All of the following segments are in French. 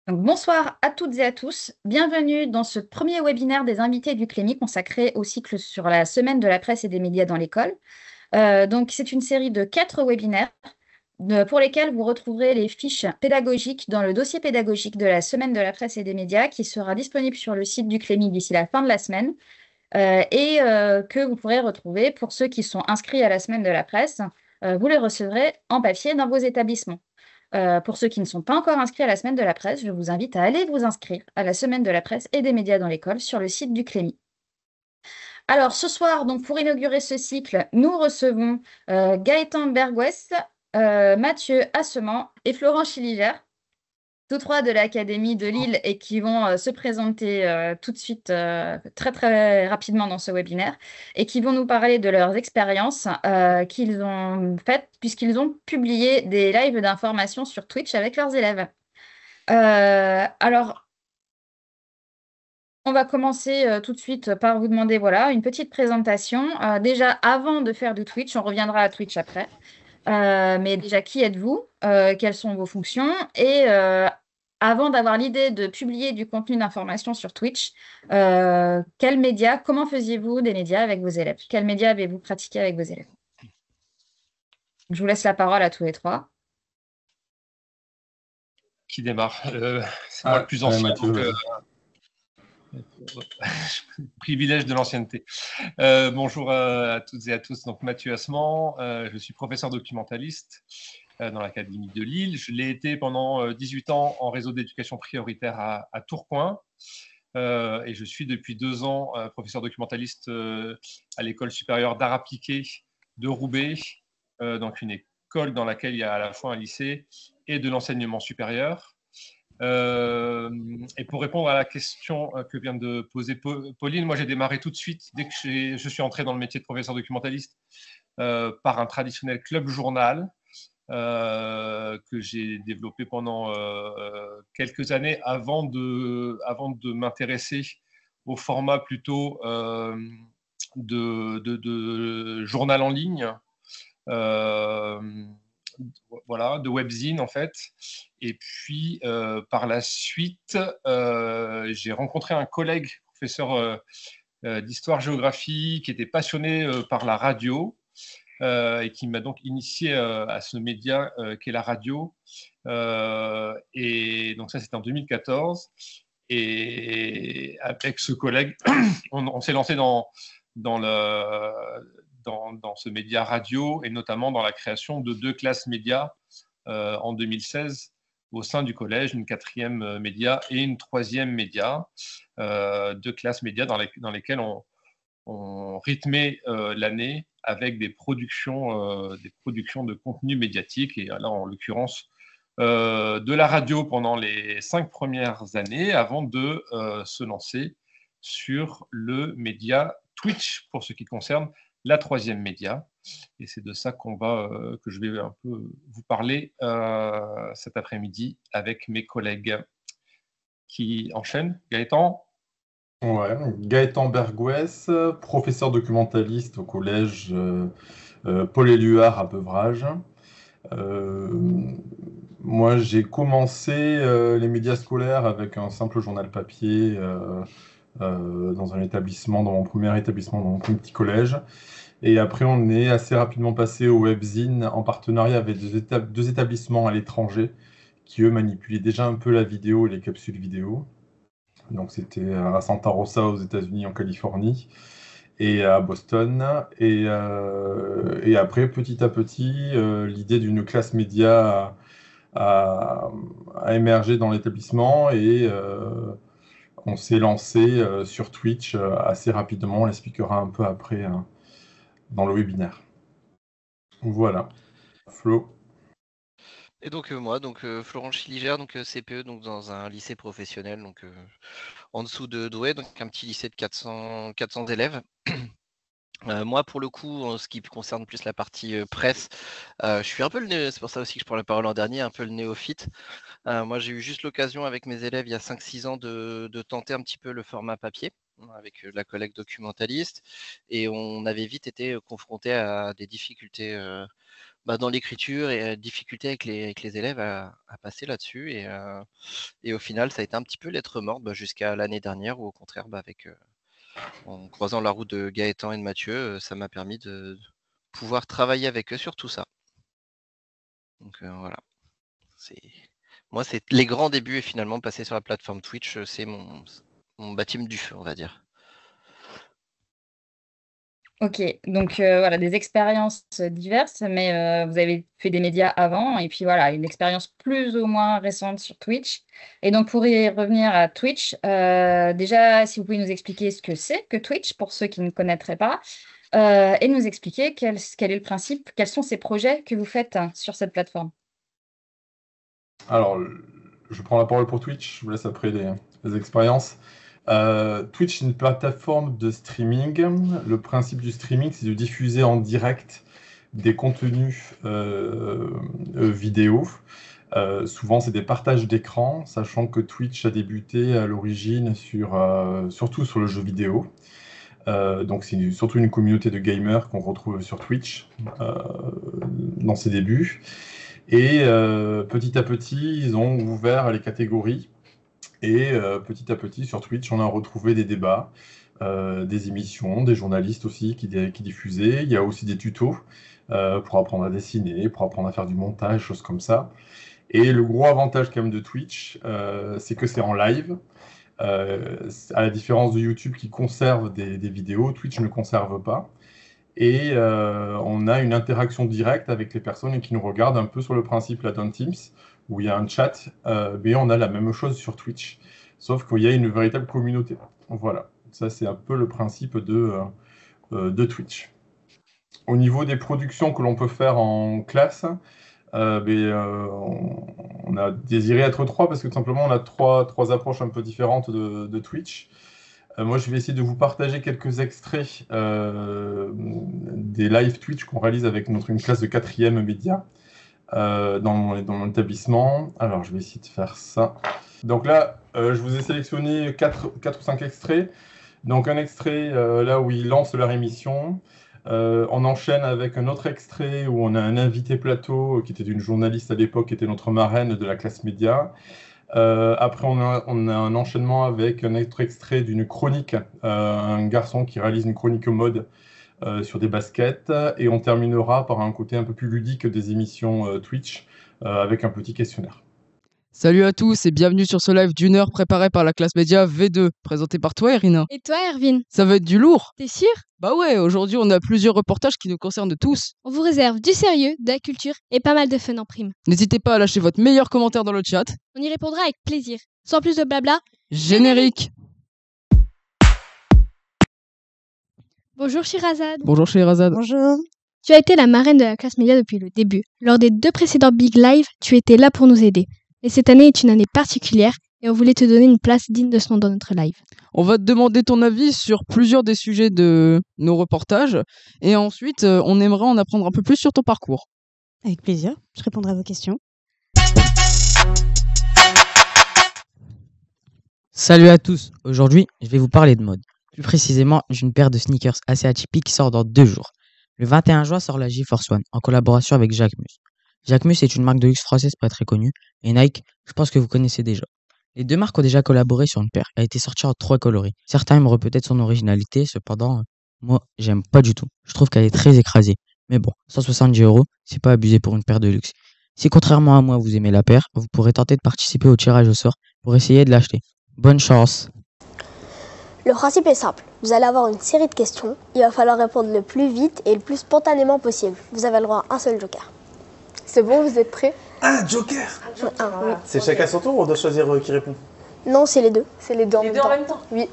Donc, bonsoir à toutes et à tous. Bienvenue dans ce premier webinaire des invités du Clémy consacré au cycle sur la semaine de la presse et des médias dans l'école. Donc, c'est une série de 4 webinaires pour lesquels vous retrouverez les fiches pédagogiques dans le dossier pédagogique de la semaine de la presse et des médias qui sera disponible sur le site du Clémy d'ici la fin de la semaine que vous pourrez retrouver pour ceux qui sont inscrits à la semaine de la presse. Vous les recevrez en papier dans vos établissements. Pour ceux qui ne sont pas encore inscrits à la semaine de la presse, je vous invite à aller vous inscrire à la semaine de la presse et des médias dans l'école sur le site du Clémy. Alors, ce soir, donc, pour inaugurer ce cycle, nous recevons Gaëtan Bergouès, Mathieu Assement et Florent Schilliger, tous trois de l'Académie de Lille et qui vont se présenter tout de suite très très rapidement dans ce webinaire et qui vont nous parler de leurs expériences qu'ils ont faites puisqu'ils ont publié des lives d'information sur Twitch avec leurs élèves. Alors, on va commencer tout de suite par vous demander une petite présentation. Déjà, avant de faire du Twitch, on reviendra à Twitch après. Mais déjà, qui êtes-vous? Quelles sont vos fonctions? Et avant d'avoir l'idée de publier du contenu d'information sur Twitch, quels médias, comment faisiez-vous des médias avec vos élèves? Quels médias avez-vous pratiqué avec vos élèves? Je vous laisse la parole à tous les trois. Qui démarre? C'est moi le plus ancien, Mathieu, donc privilège de l'ancienneté. Bonjour à toutes et à tous. Donc Mathieu Assement, je suis professeur documentaliste dans l'Académie de Lille. Je l'ai été pendant 18 ans en réseau d'éducation prioritaire à Tourcoing. Et je suis depuis 2 ans professeur documentaliste à l'école supérieure d'art appliqué de Roubaix, donc une école dans laquelle il y a à la fois un lycée et de l'enseignement supérieur. Et pour répondre à la question que vient de poser Pauline, moi j'ai démarré tout de suite, dès que je suis entré dans le métier de professeur documentaliste, par un traditionnel club journal que j'ai développé pendant quelques années avant de m'intéresser au format plutôt de journal en ligne. Voilà, de webzine en fait. Et puis par la suite, j'ai rencontré un collègue professeur d'histoire-géographie qui était passionné par la radio et qui m'a donc initié à ce média qu'est la radio. Et donc ça, c'était en 2014. Et avec ce collègue, on s'est lancé dans ce média radio et notamment dans la création de 2 classes médias en 2016 au sein du collège, une 4e média et une 3e média, 2 classes médias dans lesquelles on rythmait l'année avec des productions de contenu médiatique, et là en l'occurrence de la radio pendant les 5 premières années avant de se lancer sur le média Twitch pour ce qui concerne la 3e média. Et c'est de ça que je vais un peu vous parler cet après-midi avec mes collègues qui enchaînent. Gaëtan? Ouais, Gaëtan Bergouès, professeur documentaliste au collège Paul-Éluard à Beuvrages. Moi, j'ai commencé les médias scolaires avec un simple journal papier dans un établissement, dans mon premier établissement, dans mon petit collège. Et après, on est assez rapidement passé au webzine en partenariat avec 2 établissements à l'étranger qui, eux, manipulaient déjà un peu la vidéo et les capsules vidéo. Donc, c'était à Santa Rosa aux États-Unis, en Californie, et à Boston. Et après, petit à petit, l'idée d'une classe média a émergé dans l'établissement et on s'est lancé sur Twitch assez rapidement. On l'expliquera un peu après dans le webinaire. Voilà. Flo. Et donc moi, Florent Schilliger, CPE, donc dans un lycée professionnel, en dessous de Douai, donc un petit lycée de 400 élèves. Moi, pour le coup, en ce qui concerne plus la partie presse, je suis un peu c'est pour ça aussi que je prends la parole en dernier, un peu le néophyte. Moi, j'ai eu juste l'occasion avec mes élèves il y a 5-6 ans de tenter un petit peu le format papier avec la collègue documentaliste, et on avait vite été confronté à des difficultés dans l'écriture et difficulté avec les élèves à passer là-dessus. Et au final, ça a été un petit peu lettre morte jusqu'à l'année dernière, où au contraire, en croisant la route de Gaëtan et de Mathieu, ça m'a permis de pouvoir travailler avec eux sur tout ça. Donc voilà. Moi, c'est les grands débuts et finalement passer sur la plateforme Twitch, c'est mon baptême du feu, on va dire. Ok, donc voilà, des expériences diverses, mais vous avez fait des médias avant, et puis voilà, une expérience plus ou moins récente sur Twitch. Et donc pour y revenir à Twitch, déjà, si vous pouvez nous expliquer ce que c'est que Twitch, pour ceux qui ne connaîtraient pas, et nous expliquer quel est le principe, quels sont ces projets que vous faites sur cette plateforme. Alors, je prends la parole pour Twitch, je vous laisse après les expériences. Twitch est une plateforme de streaming. Le principe du streaming, c'est de diffuser en direct des contenus vidéo. Souvent, c'est des partages d'écran, sachant que Twitch a débuté à l'origine surtout sur le jeu vidéo. Donc, c'est surtout une communauté de gamers qu'on retrouve sur Twitch dans ses débuts. Et petit à petit, ils ont ouvert les catégories. Et petit à petit, sur Twitch, on a retrouvé des débats, des émissions, des journalistes aussi qui diffusaient. Il y a aussi des tutos pour apprendre à dessiner, pour apprendre à faire du montage, choses comme ça. Et le gros avantage quand même de Twitch, c'est que c'est en live. À la différence de YouTube qui conserve des vidéos, Twitch ne conserve pas. Et on a une interaction directe avec les personnes qui nous regardent un peu sur le principe là d'un Teams, où il y a un chat, mais on a la même chose sur Twitch, sauf qu'il y a une véritable communauté. Voilà, ça c'est un peu le principe de Twitch. Au niveau des productions que l'on peut faire en classe, on a désiré être trois parce que tout simplement on a trois approches un peu différentes de Twitch. Moi, je vais essayer de vous partager quelques extraits des live Twitch qu'on réalise avec une classe de 4e média dans mon établissement. Alors, je vais essayer de faire ça. Donc là, je vous ai sélectionné 4 ou 5 extraits. Donc, un extrait là où ils lancent leur émission. On enchaîne avec un autre extrait où on a un invité plateau qui était une journaliste à l'époque, qui était notre marraine de la classe média. Après, on a un enchaînement avec un autre extrait d'une chronique, un garçon qui réalise une chronique mode sur des baskets, et on terminera par un côté un peu plus ludique des émissions Twitch avec un petit questionnaire. Salut à tous et bienvenue sur ce live d'une heure préparé par la classe média V2, présenté par toi Irina. Et toi Erwin? Ça va être du lourd. T'es sûr? Bah ouais, aujourd'hui on a plusieurs reportages qui nous concernent tous. On vous réserve du sérieux, de la culture et pas mal de fun en prime. N'hésitez pas à lâcher votre meilleur commentaire dans le chat. On y répondra avec plaisir. Sans plus de blabla, Générique. Bonjour Shirazade. Bonjour Shirazade. Bonjour. Tu as été la marraine de la classe média depuis le début. Lors des 2 précédents Big Live, tu étais là pour nous aider. Et cette année est une année particulière et on voulait te donner une place digne de ce nom dans notre live. On va te demander ton avis sur plusieurs des sujets de nos reportages et ensuite on aimerait en apprendre un peu plus sur ton parcours. Avec plaisir, je répondrai à vos questions. Salut à tous, aujourd'hui je vais vous parler de mode. Plus précisément d'une paire de sneakers assez atypique qui sort dans 2 jours. Le 21 juin sort la J-Force One en collaboration avec Jacquemus. Jacquemus est une marque de luxe française pas très connue et Nike, je pense que vous connaissez déjà. Les 2 marques ont déjà collaboré sur une paire. Elle a été sortie en 3 coloris. Certains aimeraient peut-être son originalité, cependant, moi j'aime pas du tout. Je trouve qu'elle est très écrasée. Mais bon, 170 €, c'est pas abusé pour une paire de luxe. Si contrairement à moi vous aimez la paire, vous pourrez tenter de participer au tirage au sort pour essayer de l'acheter. Bonne chance! Le principe est simple, vous allez avoir une série de questions, il va falloir répondre le plus vite et le plus spontanément possible. Vous avez le droit à un seul joker. C'est bon, vous êtes prêts? Un joker? Oui. C'est chacun son tour ou on doit choisir qui répond? Non, c'est les deux. C'est les deux en même temps? Oui.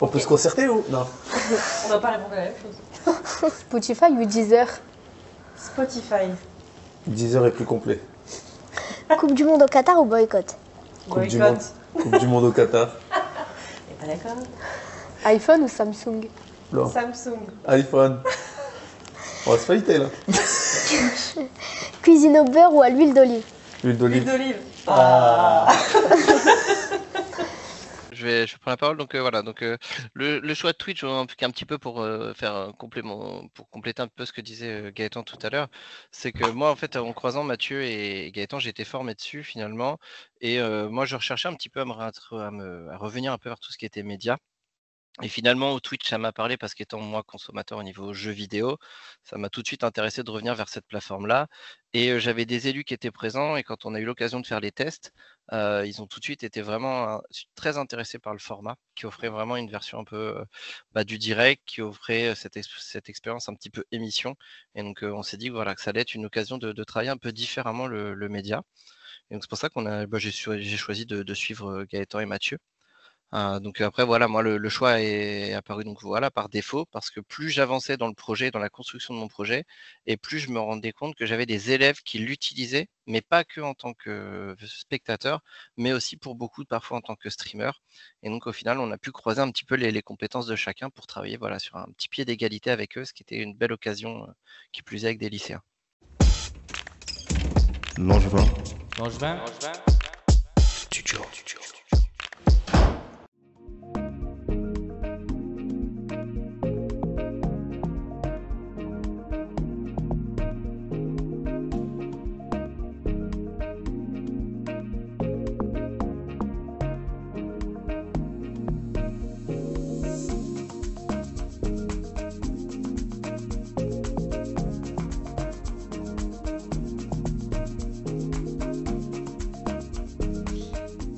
On peut se concerter ou non? On va pas répondre à la même chose. Spotify ou Deezer? Spotify. 10 heures est plus complet. Coupe du monde au Qatar ou boycott? Coupe du monde au Qatar. T'es pas d'accord? iPhone ou Samsung? Non. Samsung. iPhone. On va se failliter là. Cuisine au beurre ou à l'huile d'olive? L'huile d'olive. L'huile d'olive. Je je prends la parole. Donc voilà, donc le choix de Twitch, un petit peu pour faire un complément, pour compléter un peu ce que disait Gaëtan tout à l'heure, c'est que moi en fait en croisant Mathieu et Gaëtan, j'ai été formé dessus finalement, et moi je recherchais un petit peu à revenir un peu vers tout ce qui était média. Et finalement, Twitch, ça m'a parlé parce qu'étant moi consommateur au niveau jeux vidéo, ça m'a tout de suite intéressé de revenir vers cette plateforme-là. Et j'avais des élus qui étaient présents, et quand on a eu l'occasion de faire les tests, ils ont tout de suite été vraiment très intéressés par le format, qui offrait vraiment une version un peu du direct, qui offrait cette expérience un petit peu émission. Et donc on s'est dit voilà, que ça allait être une occasion de travailler un peu différemment le média. Et donc c'est pour ça j'ai choisi de suivre Gaëtan et Mathieu. Donc après voilà, moi le choix est apparu donc voilà par défaut, parce que plus j'avançais dans le projet, dans la construction de mon projet, et plus je me rendais compte que j'avais des élèves qui l'utilisaient, mais pas que en tant que spectateur, mais aussi pour beaucoup parfois en tant que streamer. Et donc au final, on a pu croiser un petit peu les compétences de chacun pour travailler voilà sur un petit pied d'égalité avec eux, ce qui était une belle occasion, qui plus est avec des lycéens. Langevin. Studio.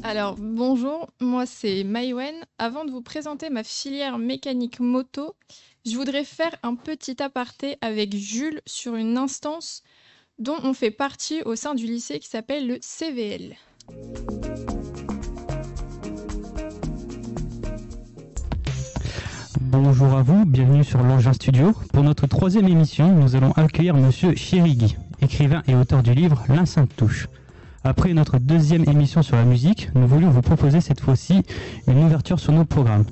Alors, bonjour, moi c'est Maïwen. Avant de vous présenter ma filière mécanique moto, je voudrais faire un petit aparté avec Jules sur une instance dont on fait partie au sein du lycée qui s'appelle le CVL. Bonjour à vous, bienvenue sur l'Engin Studio. Pour notre 3e émission, nous allons accueillir Monsieur Chérigui, écrivain et auteur du livre L'Un Sainte Touche. Après notre 2e émission sur la musique, nous voulions vous proposer cette fois-ci une ouverture sur nos programmes.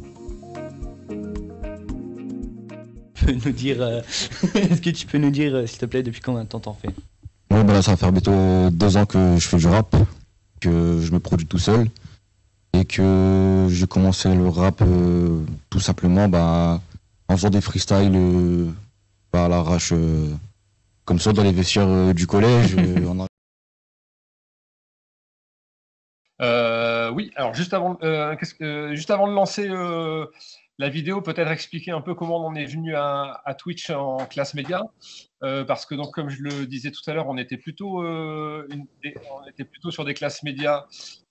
Est-ce que tu peux nous dire, s'il te plaît, depuis combien de temps t'en fais? Ouais, bah là, ça va faire bientôt 2 ans que je fais du rap, que je me produis tout seul, et que j'ai commencé le rap tout simplement en faisant des freestyles à l'arrache, comme ça dans les vestiaires du collège. Oui, alors juste avant de lancer la vidéo, peut-être expliquer un peu comment on est venu à Twitch en classe média, parce que donc comme je le disais tout à l'heure, on était plutôt sur des classes médias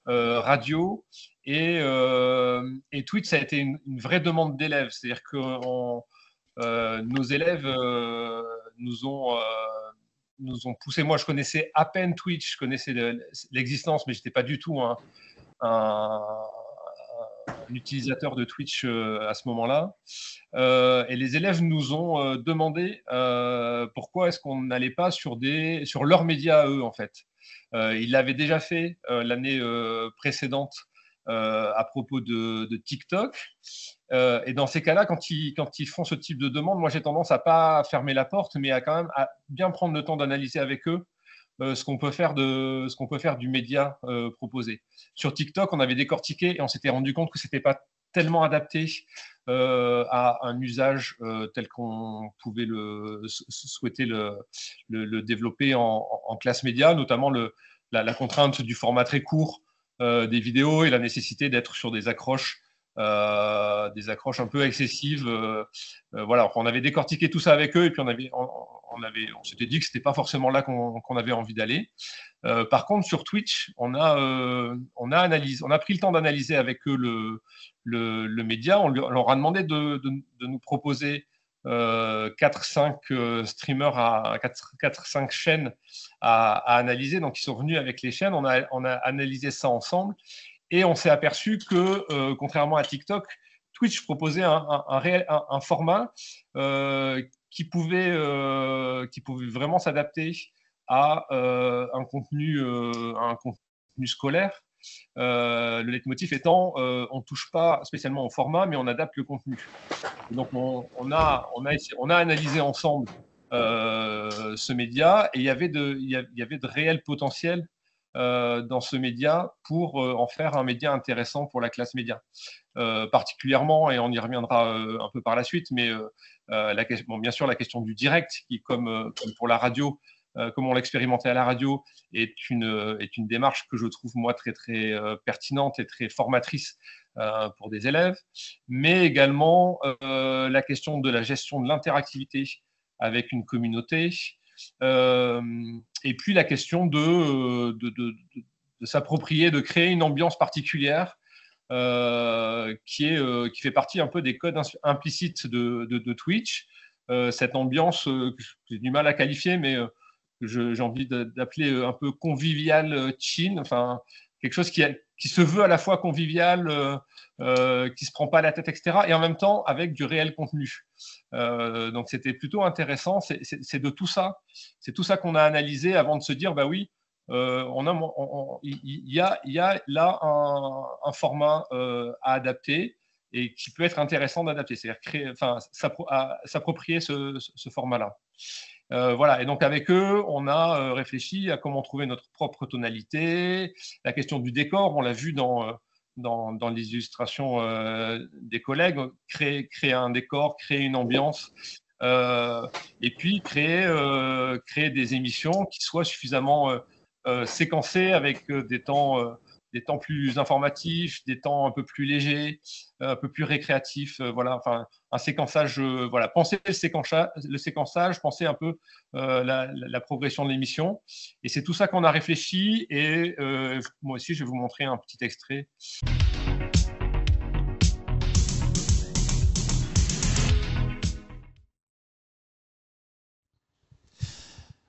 radio, et Twitch, ça a été une vraie demande d'élèves, c'est-à-dire que nos élèves nous ont poussé. Moi, je connaissais à peine Twitch, je connaissais l'existence, mais je n'étais pas du tout un utilisateur de Twitch à ce moment-là. Et les élèves nous ont demandé pourquoi est-ce qu'on n'allait pas sur leurs médias à eux, en fait. Ils l'avaient déjà fait l'année précédente à propos de TikTok. Et dans ces cas-là, quand ils font ce type de demande, moi j'ai tendance à pas fermer la porte, mais à quand même à bien prendre le temps d'analyser avec eux ce qu'on peut faire du média proposé. Sur TikTok, on avait décortiqué et on s'était rendu compte que c'était pas tellement adapté à un usage tel qu'on pouvait souhaiter le développer en classe média, notamment la contrainte du format très court des vidéos et la nécessité d'être sur des accroches un peu excessives. Voilà, on avait décortiqué tout ça avec eux, et puis on s'était dit que c'était pas forcément là qu'on avait envie d'aller. Par contre, sur Twitch, on a pris le temps d'analyser avec eux le média. On leur a demandé de nous proposer 4-5 streamers 4-5 chaînes à analyser. Donc ils sont venus avec les chaînes, on a analysé ça ensemble, et on s'est aperçu que contrairement à TikTok, Twitch proposait un format qui pouvait vraiment s'adapter à un contenu scolaire. Le leitmotiv étant on ne touche pas spécialement au format, mais on adapte le contenu. Et donc on a analysé ensemble ce média, et il y avait de réels potentiels dans ce média pour en faire un média intéressant pour la classe média. Particulièrement, et on y reviendra un peu par la suite, mais bien sûr la question du direct, qui comme pour la radio, comme on l'expérimentait à la radio, est une démarche que je trouve moi très très pertinente et très formatrice pour des élèves, mais également la question de la gestion de l'interactivité avec une communauté, et puis la question de s'approprier, de créer une ambiance particulière qui fait partie un peu des codes implicites de Twitch. Cette ambiance que j'ai du mal à qualifier, mais j'ai envie d'appeler un peu convivial chill, enfin quelque chose qui se veut à la fois convivial, qui se prend pas la tête, etc., et en même temps avec du réel contenu. Donc c'était plutôt intéressant. C'est de tout ça, c'est tout ça qu'on a analysé avant de se dire bah oui, il y a là un format à adapter et qui peut être intéressant d'adapter, c'est-à-dire s'approprier ce format-là. Voilà, et donc avec eux, on a réfléchi à comment trouver notre propre tonalité, la question du décor, on l'a vu dans les illustrations des collègues, créer un décor, créer une ambiance, et puis créer des émissions qui soient suffisamment séquencées avec des temps plus informatifs, des temps un peu plus légers, un peu plus récréatifs, voilà, enfin un séquençage, voilà, penser le séquençage, penser un peu la progression de l'émission, et c'est tout ça qu'on a réfléchi, et moi aussi je vais vous montrer un petit extrait.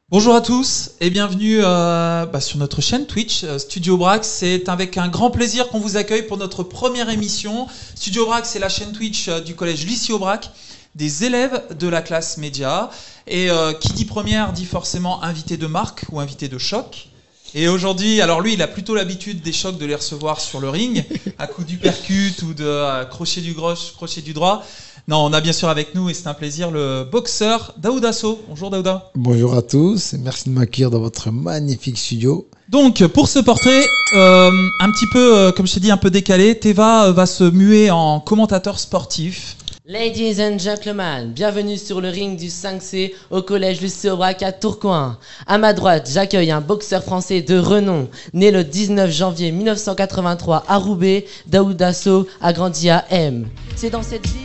Bonjour à tous et bienvenue sur notre chaîne Twitch Studio Brax. C'est avec un grand plaisir qu'on vous accueille pour notre première émission. Studio Brax, c'est la chaîne Twitch du collège Lucie Aubrac, des élèves de la classe média. Et qui dit première dit forcément invité de marque ou invité de choc. Et aujourd'hui, alors lui, il a plutôt l'habitude des chocs de les recevoir sur le ring, à coup du percut ou de crochet du gauche, crochet du droit. Non, on a bien sûr avec nous, et c'est un plaisir, le boxeur Daouda So. Bonjour Daouda. Bonjour à tous, et merci de m'accueillir dans votre magnifique studio. Donc, pour ce portrait, un petit peu, comme je t'ai dit, un peu décalé, Teva va se muer en commentateur sportif. Ladies and gentlemen, bienvenue sur le ring du 5C au collège Lucie Aubrac à Tourcoing. À ma droite, j'accueille un boxeur français de renom, né le 19 janvier 1983 à Roubaix. Daouda So a grandi à M. C'est dans cette ville...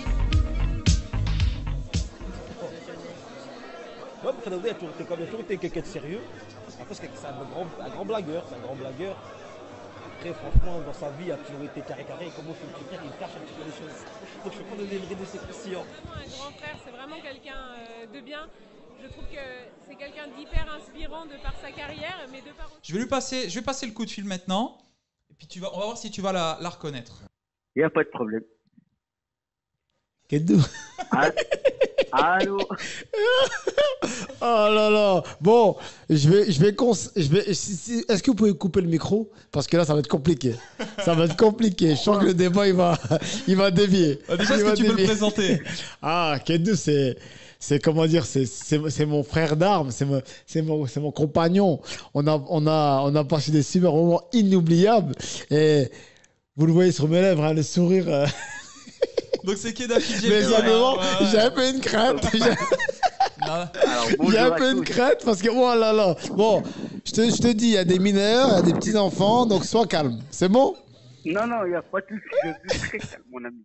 Daouda a toujours été quelqu'un de sérieux. Après, c'est un grand blagueur. C'est un grand blagueur. Après, franchement, dans sa vie, il a toujours été carré. Comme au petit frère, il cache un petit peu les choses. Donc, je ne peux pas donner le vrai de ses conscients. Un grand frère, c'est vraiment quelqu'un de bien. Je trouve que c'est quelqu'un d'hyper inspirant de par sa carrière, mais de par... Je vais passer le coup de fil maintenant. Et puis on va voir si tu vas la reconnaître. Il n'y a pas de problème. Kedou. Allô. Oh là là. Bon, est-ce que vous pouvez couper le micro? Parce que là, ça va être compliqué. Ça va être compliqué. Je sens que le débat, il va dévier. Déjà, est-ce que tu peux le présenter? Ah, Kedou, c'est comment dire, c'est mon frère d'armes, c'est mon compagnon. On a passé des super moments inoubliables. Et vous le voyez sur mes lèvres, hein, le sourire... Donc c'est Keda Fidji. Mais simplement, j'ai un peu une crainte. J'ai un peu une crainte parce que, oh là là. Bon, je te dis, il y a des mineurs, il y a des petits-enfants, donc sois calme. C'est bon? Non, il n'y a pas de souci. Je suis très calme, mon ami.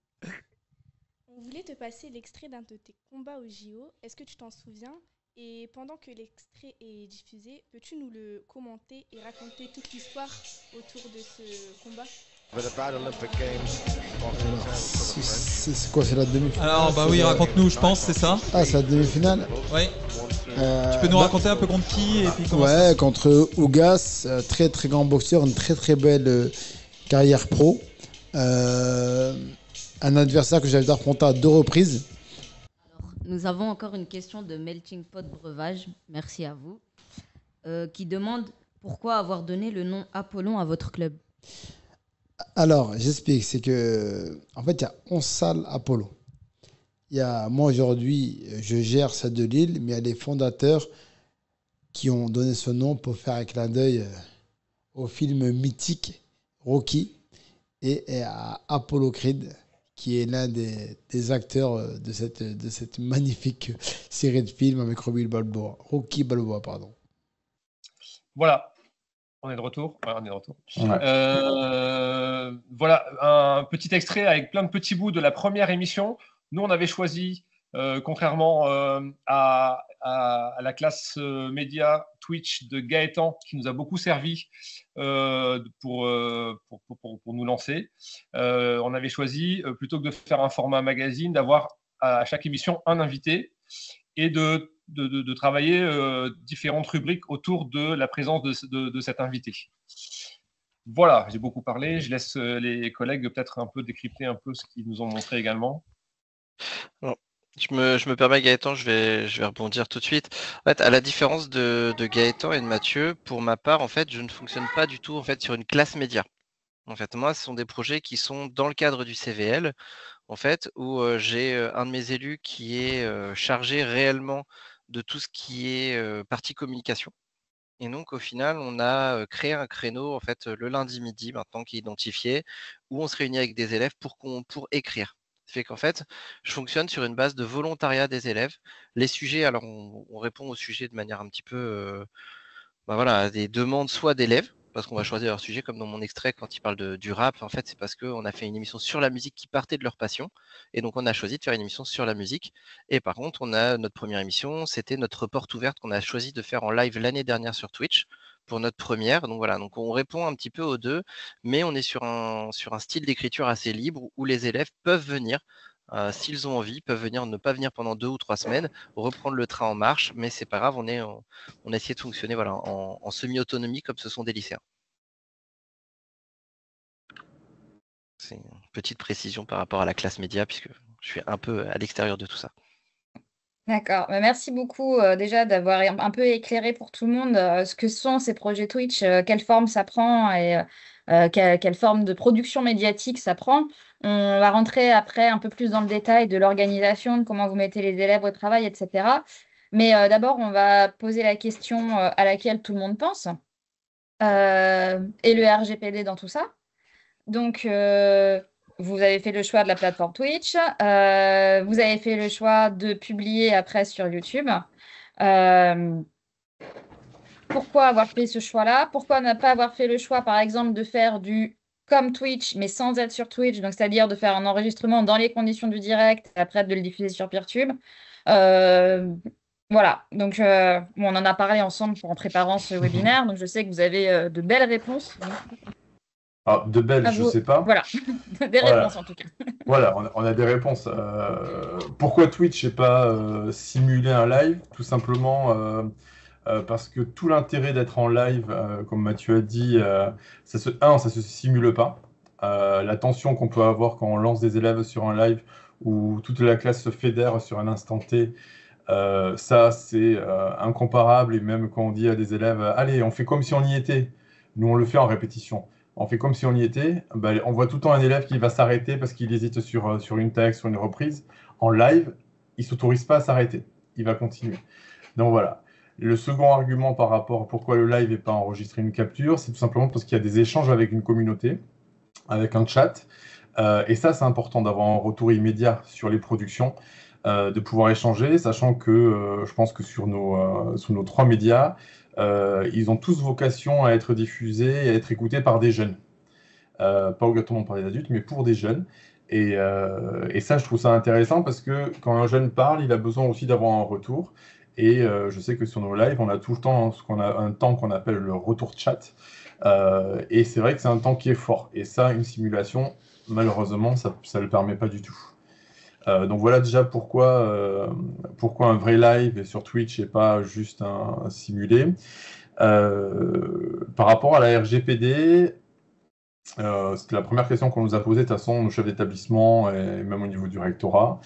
On voulait te passer l'extrait d'un de tes combats au JO. Est-ce que tu t'en souviens? Et pendant que l'extrait est diffusé, peux-tu nous le commenter et raconter toute l'histoire autour de ce combat? C'est quoi, c'est la demi-finale? Alors, bah oui, raconte-nous, je pense, c'est ça. Ah, c'est la demi-finale? Oui. Tu peux nous raconter un peu contre qui et puis comment ouais, contre Ougas, très très grand boxeur, une très très belle carrière pro. Un adversaire que j'avais affronté à 2 reprises. Alors, nous avons encore une question de Melting Pot Breuvage, merci à vous, qui demande pourquoi avoir donné le nom Apollon à votre club. Alors, j'explique, c'est que en fait, il y a 11 salles Apollo. Moi aujourd'hui, je gère celle de Lille, mais il y a les fondateurs qui ont donné ce nom pour faire un clin d'œil au film mythique Rocky et à Apollo Creed, qui est l'un des acteurs de cette magnifique série de films avec Rocky Balboa, pardon. Voilà, on est de retour. Ouais, on est de retour. Ouais. Voilà, un petit extrait avec plein de petits bouts de la première émission. Nous, on avait choisi, contrairement à la classe média Twitch de Gaëtan, qui nous a beaucoup servi pour nous lancer. On avait choisi, plutôt que de faire un format magazine, d'avoir à chaque émission un invité et de travailler différentes rubriques autour de la présence de cet invité. Voilà, j'ai beaucoup parlé. Je laisse les collègues peut-être un peu décrypter un peu ce qu'ils nous ont montré également. Alors, je me permets, Gaëtan, je vais rebondir tout de suite. En fait, à la différence de Gaëtan et de Mathieu, pour ma part, en fait, je ne fonctionne pas du tout en fait sur une classe média. En fait, moi, ce sont des projets qui sont dans le cadre du CVL, en fait, où j'ai un de mes élus qui est chargé réellement de tout ce qui est partie communication. Et donc, au final, on a créé un créneau, en fait, le lundi midi, maintenant, qui est identifié, où on se réunit avec des élèves pour écrire. Ça fait qu'en fait, je fonctionne sur une base de volontariat des élèves. Les sujets, alors on répond aux sujets de manière un petit peu, voilà, à des demandes soit d'élèves, parce qu'on va choisir leur sujet, comme dans mon extrait quand il parle du rap. En fait, c'est parce qu'on a fait une émission sur la musique qui partait de leur passion, et donc on a choisi de faire une émission sur la musique. Et par contre, on a notre première émission, c'était notre porte ouverte qu'on a choisi de faire en live l'année dernière sur Twitch pour notre première. Donc voilà, donc on répond un petit peu aux deux, mais on est sur un style d'écriture assez libre où les élèves peuvent venir. S'ils ont envie, peuvent venir, ne pas venir pendant 2 ou 3 semaines, reprendre le train en marche, mais c'est pas grave, on a essayé de fonctionner voilà, en semi-autonomie comme ce sont des lycéens. C'est une petite précision par rapport à la classe média, puisque je suis un peu à l'extérieur de tout ça. D'accord. Merci beaucoup déjà d'avoir un peu éclairé pour tout le monde ce que sont ces projets Twitch, quelle forme ça prend et quelle forme de production médiatique ça prend. On va rentrer après un peu plus dans le détail de l'organisation, de comment vous mettez les élèves au travail, etc. Mais d'abord, on va poser la question à laquelle tout le monde pense. Et le RGPD dans tout ça. Donc, vous avez fait le choix de la plateforme Twitch. Vous avez fait le choix de publier après sur YouTube. Pourquoi avoir fait ce choix-là? Pourquoi ne pas avoir fait le choix, par exemple, de faire du comme Twitch, mais sans être sur Twitch, donc c'est-à-dire de faire un enregistrement dans les conditions du direct, et après de le diffuser sur Peertube. Voilà, donc on en a parlé ensemble en préparant ce webinaire, donc je sais que vous avez de belles réponses. Ah, de belles, je ne sais pas. Voilà, des réponses en tout cas. Voilà, on a des réponses. Pourquoi Twitch et pas simuler un live? Tout simplement parce que tout l'intérêt d'être en live, comme Mathieu a dit, ça se simule pas. La tension qu'on peut avoir quand on lance des élèves sur un live où toute la classe se fédère sur un instant T, ça c'est incomparable. Et même quand on dit à des élèves, allez, on fait comme si on y était. Nous, on le fait en répétition. On fait comme si on y était. Ben, on voit tout le temps un élève qui va s'arrêter parce qu'il hésite sur une texte, sur une reprise. En live, il ne s'autorise pas à s'arrêter. Il va continuer. Donc voilà. Le second argument par rapport à pourquoi le live n'est pas enregistré une capture, c'est tout simplement parce qu'il y a des échanges avec une communauté, avec un chat. Et ça, c'est important d'avoir un retour immédiat sur les productions, de pouvoir échanger, sachant que je pense que sur nos 3 médias, ils ont tous vocation à être diffusés et à être écoutés par des jeunes. Pas obligatoirement par des adultes, mais pour des jeunes. Et ça, je trouve ça intéressant parce que quand un jeune parle, il a besoin aussi d'avoir un retour. Et je sais que sur nos lives, on a tout le temps un temps qu'on appelle le retour chat. Et c'est vrai que c'est un temps qui est fort. Et ça, une simulation, malheureusement, ça ne le permet pas du tout. Donc voilà déjà pourquoi un vrai live sur Twitch et pas juste un simulé. Par rapport à la RGPD, c'était la première question qu'on nous a posée, de toute façon, nos chefs d'établissement et même au niveau du rectorat.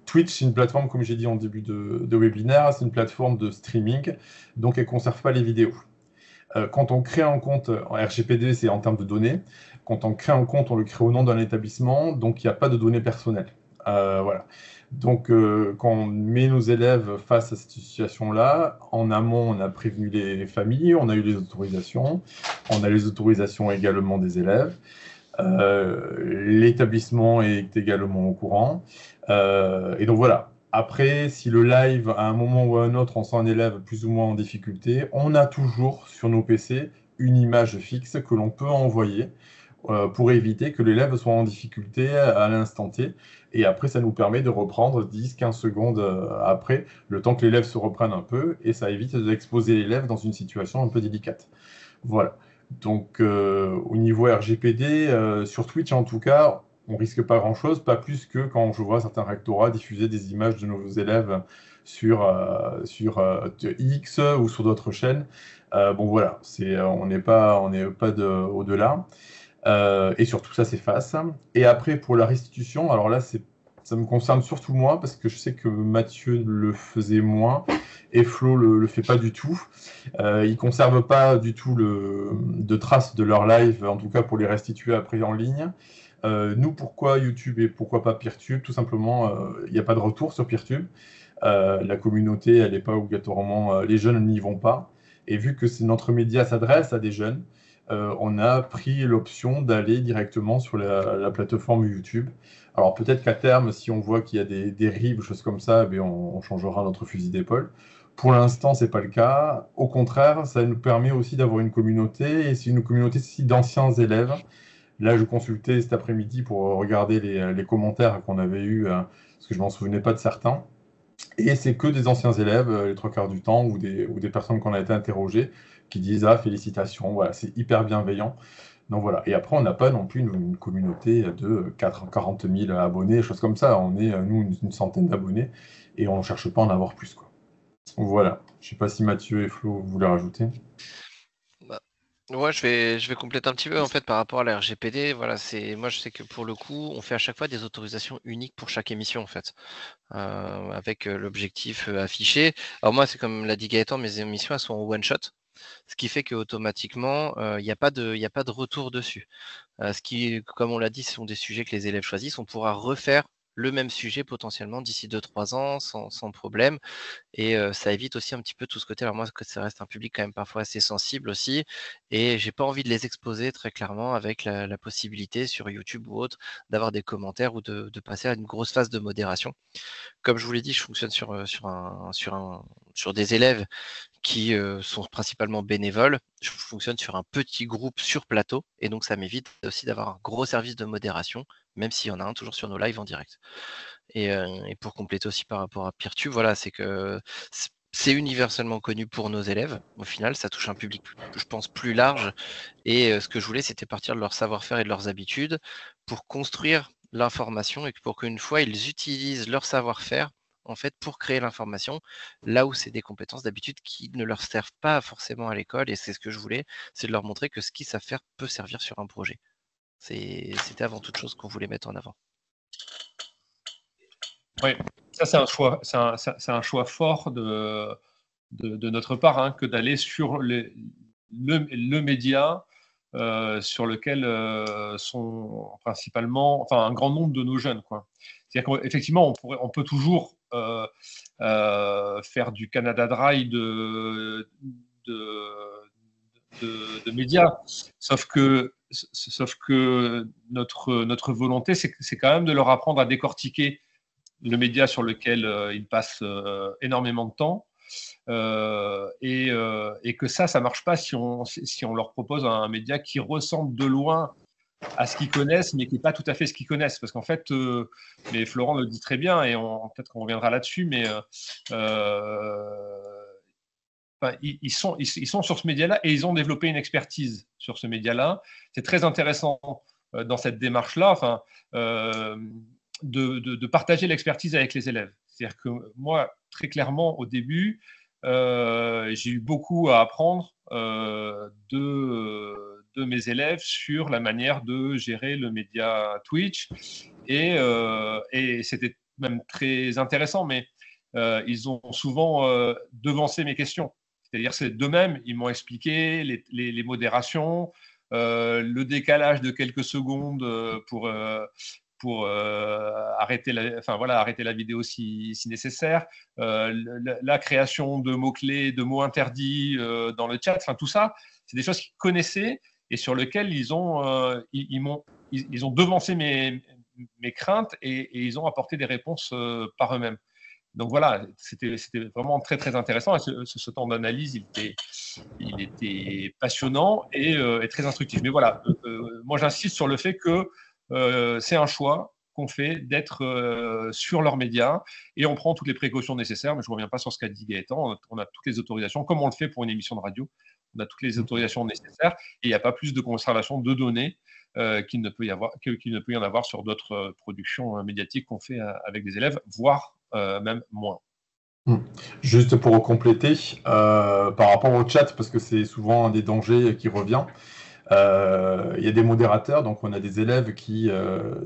Twitch, c'est une plateforme, comme j'ai dit en début de webinaire, c'est une plateforme de streaming, donc elle ne conserve pas les vidéos. Quand on crée un compte en RGPD, c'est en termes de données. Quand on crée un compte, on le crée au nom d'un établissement, donc il n'y a pas de données personnelles. Voilà. Donc, quand on met nos élèves face à cette situation-là, en amont, on a prévenu les familles, on a eu les autorisations, on a les autorisations également des élèves. L'établissement est également au courant. Et donc voilà. Après, si le live, à un moment ou à un autre, on sent un élève plus ou moins en difficulté, on a toujours sur nos PC une image fixe que l'on peut envoyer pour éviter que l'élève soit en difficulté à l'instant T. Et après, ça nous permet de reprendre 10-15 secondes après, le temps que l'élève se reprenne un peu, et ça évite d'exposer l'élève dans une situation un peu délicate. Voilà. Donc, au niveau RGPD, sur Twitch en tout cas, on risque pas grand-chose, pas plus que quand je vois certains rectorats diffuser des images de nos élèves sur X ou sur d'autres chaînes. Bon voilà, on n'est pas au-delà. Et surtout, ça s'efface. Et après, pour la restitution, alors là, ça me concerne surtout moi, parce que je sais que Mathieu le faisait moins, et Flo le fait pas du tout. Ils conservent pas du tout de traces de leur live, en tout cas pour les restituer après en ligne. Nous, pourquoi YouTube et pourquoi pas Peertube? Tout simplement, il n'y a pas de retour sur Peertube. La communauté, elle n'est pas obligatoirement... les jeunes n'y vont pas. Et vu que notre média s'adresse à des jeunes, on a pris l'option d'aller directement sur la plateforme YouTube. Alors peut-être qu'à terme, si on voit qu'il y a des dérives, choses comme ça, eh on changera notre fusil d'épaule. Pour l'instant, ce n'est pas le cas. Au contraire, ça nous permet aussi d'avoir une communauté, et c'est une communauté aussi d'anciens élèves. Là, je consultais cet après-midi pour regarder les commentaires qu'on avait eus, parce que je ne m'en souvenais pas de certains. Et c'est que des anciens élèves, les 3/4 du temps, ou des personnes qu'on a été interrogées, qui disent « Ah, félicitations, voilà, c'est hyper bienveillant ». Donc voilà. Et après, on n'a pas non plus une communauté de 40 000 abonnés, choses comme ça. On est, nous, une centaine d'abonnés, et on ne cherche pas à en avoir plus, quoi. Voilà. Je ne sais pas si Mathieu et Flo voulaient rajouter. Ouais, je vais compléter un petit peu en fait par rapport à la RGPD. Voilà, moi je sais que pour le coup, on fait à chaque fois des autorisations uniques pour chaque émission en fait, avec l'objectif affiché. Alors moi, c'est comme l'a dit Gaëtan, mes émissions elles sont en one shot, ce qui fait qu'automatiquement il n'y a pas de retour dessus. Ce qui, comme on l'a dit, ce sont des sujets que les élèves choisissent. On pourra refaire le même sujet potentiellement d'ici 2-3 ans sans problème, et ça évite aussi un petit peu tout ce côté. Alors moi, que ça reste un public quand même parfois assez sensible aussi, et j'ai pas envie de les exposer très clairement avec la possibilité sur YouTube ou autre d'avoir des commentaires ou de passer à une grosse phase de modération. Comme je vous l'ai dit, je fonctionne sur des élèves qui sont principalement bénévoles. Je fonctionne sur un petit groupe sur plateau, et donc ça m'évite aussi d'avoir un gros service de modération, même s'il y en a un toujours sur nos lives en direct. Et pour compléter aussi par rapport à Peertube, voilà, c'est que c'est universellement connu pour nos élèves. Au final, ça touche un public, je pense, plus large. Et ce que je voulais, c'était partir de leur savoir-faire et de leurs habitudes pour construire l'information, et pour qu'une fois, ils utilisent leur savoir-faire en fait pour créer l'information, là où c'est des compétences d'habitude qui ne leur servent pas forcément à l'école. Et c'est ce que je voulais, c'est de leur montrer que ce qu'ils savent faire peut servir sur un projet. C'était avant toute chose qu'on voulait mettre en avant. Oui, ça c'est un choix fort de notre part, hein, que d'aller sur le média sur lequel sont principalement, enfin, un grand nombre de nos jeunes, quoi. C'est-à-dire qu'effectivement, on peut toujours faire du Canada Dry de médias, sauf que notre volonté, c'est quand même de leur apprendre à décortiquer le média sur lequel ils passent énormément de temps, et que ça ne marche pas si on leur propose un média qui ressemble de loin à ce qu'ils connaissent, mais qui n'est pas tout à fait ce qu'ils connaissent. Parce qu'en fait, mais Florent le dit très bien, et peut-être qu'on reviendra là-dessus, mais ils sont sur ce média-là, et ils ont développé une expertise sur ce média-là. C'est très intéressant dans cette démarche-là, enfin, de partager l'expertise avec les élèves. C'est-à-dire que moi, très clairement, au début, j'ai eu beaucoup à apprendre de mes élèves sur la manière de gérer le média Twitch, et c'était même très intéressant, mais ils ont souvent devancé mes questions. C'est-à-dire que d'eux-mêmes, ils m'ont expliqué les modérations, le décalage de quelques secondes pour arrêter la vidéo si nécessaire, la création de mots-clés, de mots interdits dans le chat, tout ça, c'est des choses qu'ils connaissaient et sur lesquelles ils ont devancé mes craintes et ils ont apporté des réponses par eux-mêmes. Donc voilà, c'était vraiment très très intéressant. Et ce temps d'analyse, il était passionnant et très instructif. Mais voilà, moi j'insiste sur le fait que c'est un choix qu'on fait d'être sur leurs médias et on prend toutes les précautions nécessaires. Mais je ne reviens pas sur ce qu'a dit Gaëtan. On a toutes les autorisations, comme on le fait pour une émission de radio. On a toutes les autorisations nécessaires et il n'y a pas plus de conservation de données qu'il ne peut y en avoir sur d'autres productions médiatiques qu'on fait avec des élèves, voire même moins. Juste pour compléter, par rapport au chat, parce que c'est souvent un des dangers qui revient, il y a des modérateurs, donc on a des élèves qui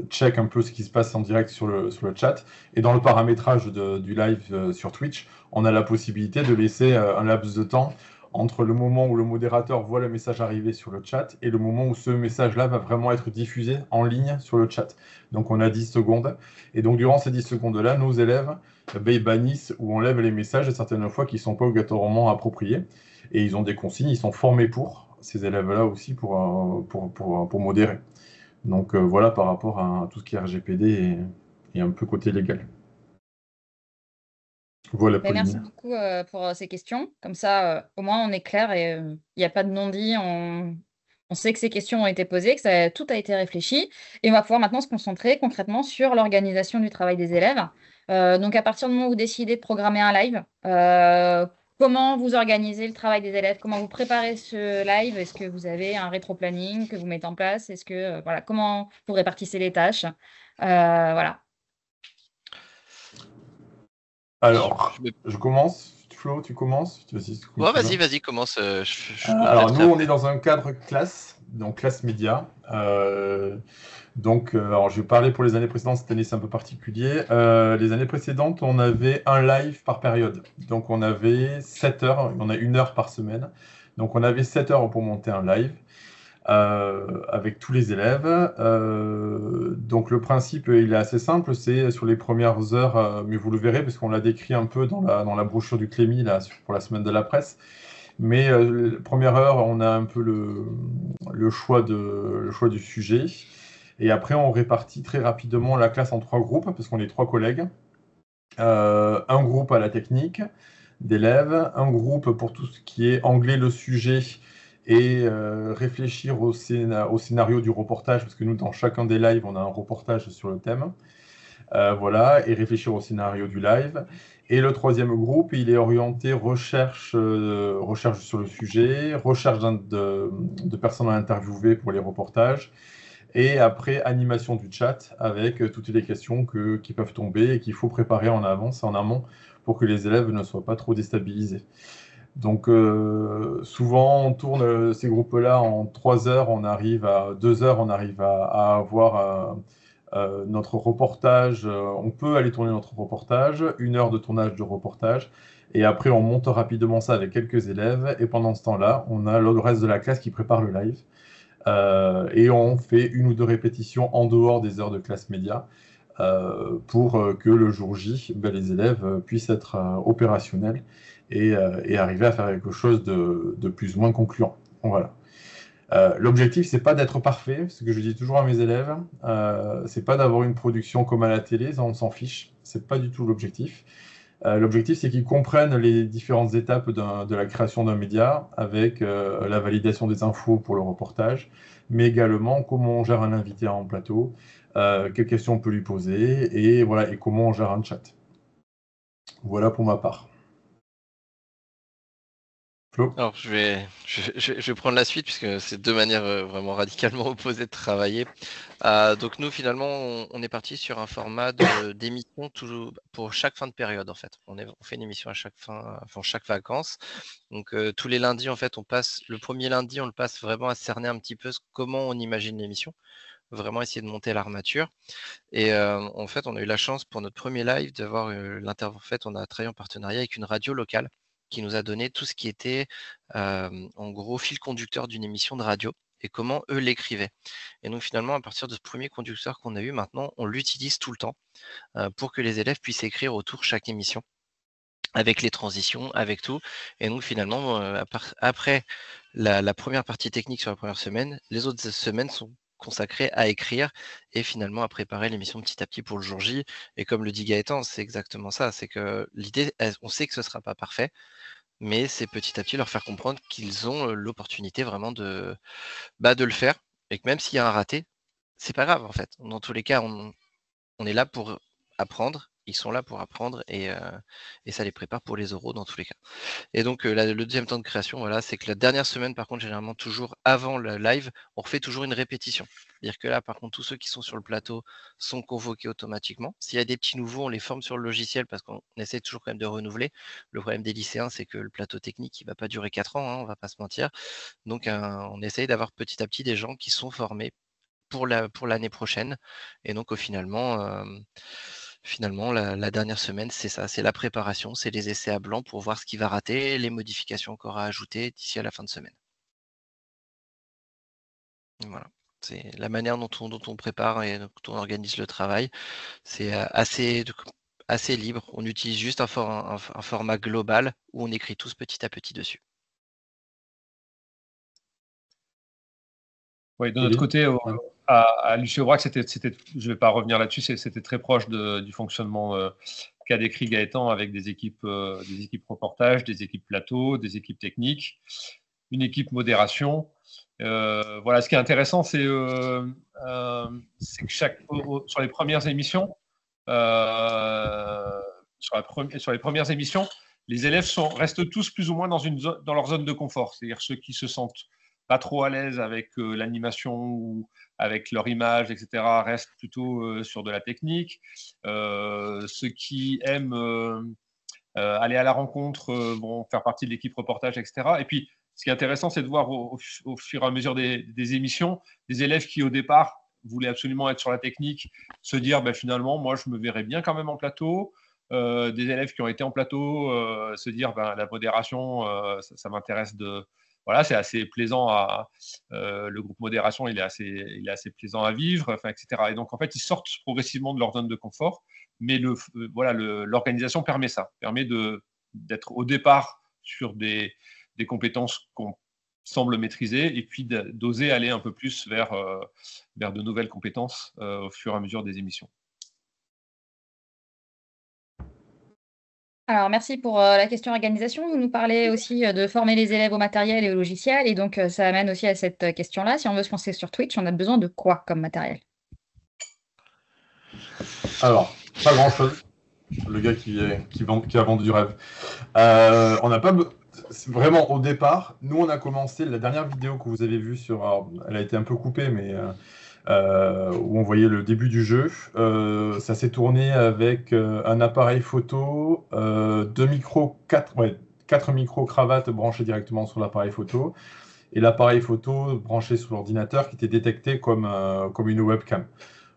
checkent un peu ce qui se passe en direct sur le chat, et dans le paramétrage du live sur Twitch, on a la possibilité de laisser un laps de temps entre le moment où le modérateur voit le message arriver sur le chat et le moment où ce message-là va vraiment être diffusé en ligne sur le chat. Donc on a 10 secondes. Et donc durant ces 10 secondes-là, nos élèves ils bannissent ou enlèvent les messages certaines fois qui ne sont pas obligatoirement appropriés. Et ils ont des consignes, ils sont formés pour, ces élèves-là aussi, pour modérer. Donc voilà par rapport à tout ce qui est RGPD et un peu côté légal. Voilà, merci beaucoup pour ces questions. Comme ça, au moins, on est clair et il n'y a pas de non-dit. On sait que ces questions ont été posées, que tout a été réfléchi. Et on va pouvoir maintenant se concentrer concrètement sur l'organisation du travail des élèves. Donc, à partir du moment où vous décidez de programmer un live, comment vous organisez le travail des élèves? Comment vous préparez ce live? Est-ce que vous avez un rétro-planning que vous mettez en place? Est-ce que, comment vous répartissez les tâches? Voilà. Alors, je commence. Flo, tu commences? Vas-y, commence. Alors, nous, on est dans un cadre classe, donc classe média. Alors, je vais parler pour les années précédentes. Cette année, c'est un peu particulier. Les années précédentes, on avait un live par période. Donc, on avait 7 heures. On a 1 heure par semaine. Donc, on avait 7 heures pour monter un live. Avec tous les élèves. Donc le principe, il est assez simple, c'est sur les premières heures, mais vous le verrez parce qu'on l'a décrit un peu dans la brochure du Clémy là, pour la semaine de la presse. Mais première heure, on a un peu le choix du sujet. Et après, on répartit très rapidement la classe en 3 groupes, parce qu'on est 3 collègues. Un groupe à la technique d'élèves, un groupe pour tout ce qui est anglais, le sujet, et réfléchir au scénario du reportage, parce que nous, dans chacun des lives, on a un reportage sur le thème. Voilà, et réfléchir au scénario du live. Et le 3e groupe, il est orienté recherche sur le sujet, recherche de personnes à interviewer pour les reportages, et après, animation du chat avec toutes les questions qui peuvent tomber et qu'il faut préparer en amont, pour que les élèves ne soient pas trop déstabilisés. Donc souvent on tourne ces groupes-là en 3 heures, on arrive à 2 heures, on arrive à avoir notre reportage, on peut aller tourner notre reportage, 1 heure de tournage de reportage, et après on monte rapidement ça avec quelques élèves, et pendant ce temps-là, on a le reste de la classe qui prépare le live, et on fait 1 ou 2 répétitions en dehors des heures de classe média, pour que le jour J, les élèves puissent être opérationnels, et arriver à faire quelque chose de plus ou moins concluant. Voilà. L'objectif, c'est pas d'être parfait, ce que je dis toujours à mes élèves, c'est pas d'avoir une production comme à la télé, ça, on s'en fiche, c'est pas du tout l'objectif. L'objectif, c'est qu'ils comprennent les différentes étapes de la création d'un média, avec la validation des infos pour le reportage, mais également comment on gère un invité en plateau, quelles questions on peut lui poser, et voilà, et comment on gère un chat. Voilà pour ma part. Alors, je vais prendre la suite puisque c'est 2 manières vraiment radicalement opposées de travailler. Donc nous, finalement, on est parti sur un format d'émission pour chaque fin de période, en fait. On fait une émission à chaque chaque vacances. Donc tous les lundis, en fait, le premier lundi, on le passe vraiment à cerner un petit peu comment on imagine l'émission. Vraiment essayer de monter l'armature. Et en fait, on a eu la chance pour notre premier live d'avoir en fait, on a travaillé en partenariat avec une radio locale qui nous a donné tout ce qui était en gros fil conducteur d'une émission de radio. et comment eux l'écrivaient. Et donc finalement, à partir de ce premier conducteur qu'on a eu, maintenant, on l'utilise tout le temps pour que les élèves puissent écrire autour chaque émission, avec les transitions, avec tout. Et donc finalement, après la première partie technique sur la première semaine, les autres semaines sont consacrées à écrire et finalement à préparer l'émission petit à petit pour le jour J. Et comme le dit Gaëtan, c'est exactement ça, c'est que l'idée, on sait que ce ne sera pas parfait, mais c'est petit à petit leur faire comprendre qu'ils ont l'opportunité vraiment de le faire, et que même s'il y a un raté, c'est pas grave en fait. Dans tous les cas, on est là pour apprendre, ils sont là pour apprendre, et ça les prépare pour les oraux dans tous les cas. Et donc le deuxième temps de création, voilà, c'est que la dernière semaine, par contre, généralement toujours avant le live, on refait toujours une répétition. C'est-à-dire que là, par contre, tous ceux qui sont sur le plateau sont convoqués automatiquement. S'il y a des petits nouveaux, on les forme sur le logiciel parce qu'on essaie toujours quand même de renouveler. Le problème des lycéens, c'est que le plateau technique, il ne va pas durer 4 ans, hein, on ne va pas se mentir. Donc on essaye d'avoir petit à petit des gens qui sont formés pour l'année prochaine. Et donc finalement, la dernière semaine, c'est ça, c'est la préparation, c'est les essais à blanc pour voir ce qui va rater, les modifications encore à ajouter d'ici à la fin de semaine. Voilà, c'est la manière dont on prépare et dont on organise le travail. C'est assez libre. On utilise juste un format global où on écrit tous petit à petit dessus. Oui, de notre côté, à l'UCOBRAC, je ne vais pas revenir là-dessus, c'était très proche du fonctionnement qu'a décrit Gaëtan, avec des équipes reportage, des équipes plateau, des équipes techniques, une équipe modération. Voilà, ce qui est intéressant, c'est que sur les premières émissions, les élèves restent tous plus ou moins dans leur zone de confort, c'est-à-dire ceux qui se sentent pas trop à l'aise avec l'animation ou avec leur image, etc., restent plutôt sur de la technique. Ceux qui aiment aller à la rencontre vont faire partie de l'équipe reportage, etc. Et puis, ce qui est intéressant, c'est de voir au fur et à mesure des émissions, des élèves qui, au départ, voulaient absolument être sur la technique, se dire, finalement, moi, je me verrais bien quand même en plateau. Des élèves qui ont été en plateau, se dire, la modération, ça m'intéresse de... Voilà, c'est assez plaisant le groupe modération, il est assez plaisant à vivre, etc. Et donc, en fait, ils sortent progressivement de leur zone de confort, mais l'organisation permet ça, permet d'être au départ sur des compétences qu'on semble maîtriser, et puis d'oser aller un peu plus vers de nouvelles compétences au fur et à mesure des émissions. Alors, merci pour la question organisation. Vous nous parlez aussi de former les élèves au matériel et au logiciel. Et donc, ça amène aussi à cette question-là. Si on veut se lancer sur Twitch, on a besoin de quoi comme matériel? Alors, pas grand-chose. Le gars qui a vendu du rêve. On n'a pas... Vraiment, au départ, nous, on a commencé... La dernière vidéo que vous avez vue elle a été un peu coupée, mais... où on voyait le début du jeu. Ça s'est tourné avec un appareil photo, 4 micro-cravates branchées directement sur l'appareil photo, et l'appareil photo branché sur l'ordinateur qui était détecté comme une webcam.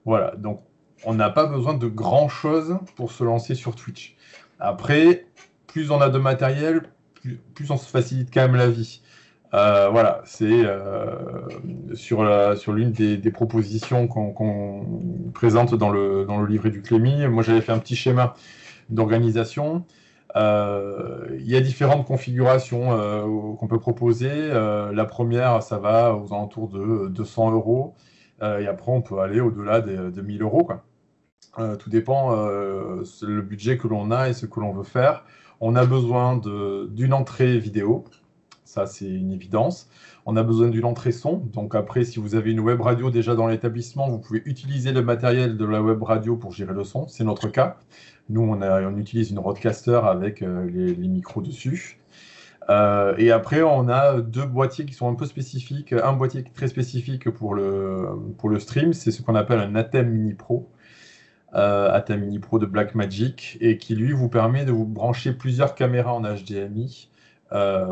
Voilà, donc on n'a pas besoin de grand-chose pour se lancer sur Twitch. Après, plus on a de matériel, plus on se facilite quand même la vie. Voilà, c'est sur l'une des propositions qu'on présente dans le livret du Clémy. Moi, j'avais fait un petit schéma d'organisation. Il y a différentes configurations qu'on peut proposer. La première, ça va aux alentours de 200 €. Et après, on peut aller au-delà de 1000 €, quoi. Tout dépend le budget que l'on a et ce que l'on veut faire. On a besoin d'une entrée vidéo. Ça, c'est une évidence. On a besoin d'une entrée son. Donc après, si vous avez une web radio déjà dans l'établissement, vous pouvez utiliser le matériel de la web radio pour gérer le son. C'est notre cas. Nous, on utilise une Rodecaster avec les micros dessus. Et après, on a 2 boîtiers qui sont un peu spécifiques. Un boîtier très spécifique pour le stream, c'est ce qu'on appelle un ATEM Mini Pro. ATEM Mini Pro de Blackmagic, et qui, lui, vous permet de vous brancher plusieurs caméras en HDMI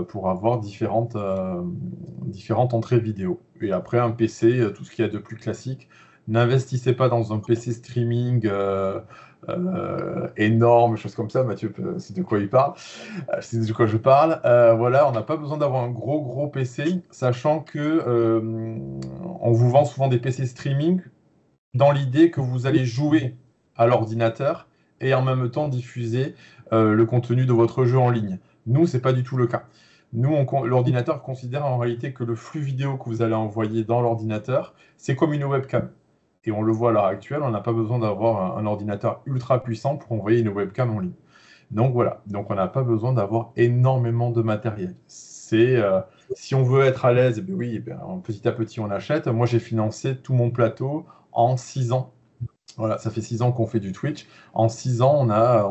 pour avoir différentes entrées vidéo. Et après, un PC, tout ce qu'il y a de plus classique. N'investissez pas dans un PC streaming énormes, choses comme ça. Mathieu, c'est de quoi il parle. C'est de quoi je parle. Voilà, on n'a pas besoin d'avoir un gros PC, sachant que on vous vend souvent des PC streaming dans l'idée que vous allez jouer à l'ordinateur et en même temps diffuser le contenu de votre jeu en ligne. Nous, c'est pas du tout le cas. Nous, l'ordinateur considère en réalité que le flux vidéo que vous allez envoyer dans l'ordinateur, c'est comme une webcam. Et on le voit à l'heure actuelle, on n'a pas besoin d'avoir un ordinateur ultra puissant pour envoyer une webcam en ligne. Donc voilà, donc on n'a pas besoin d'avoir énormément de matériel. C'est si on veut être à l'aise, oui, petit à petit on achète. Moi j'ai financé tout mon plateau en 6 ans. Voilà, ça fait 6 ans qu'on fait du Twitch. En 6 ans, on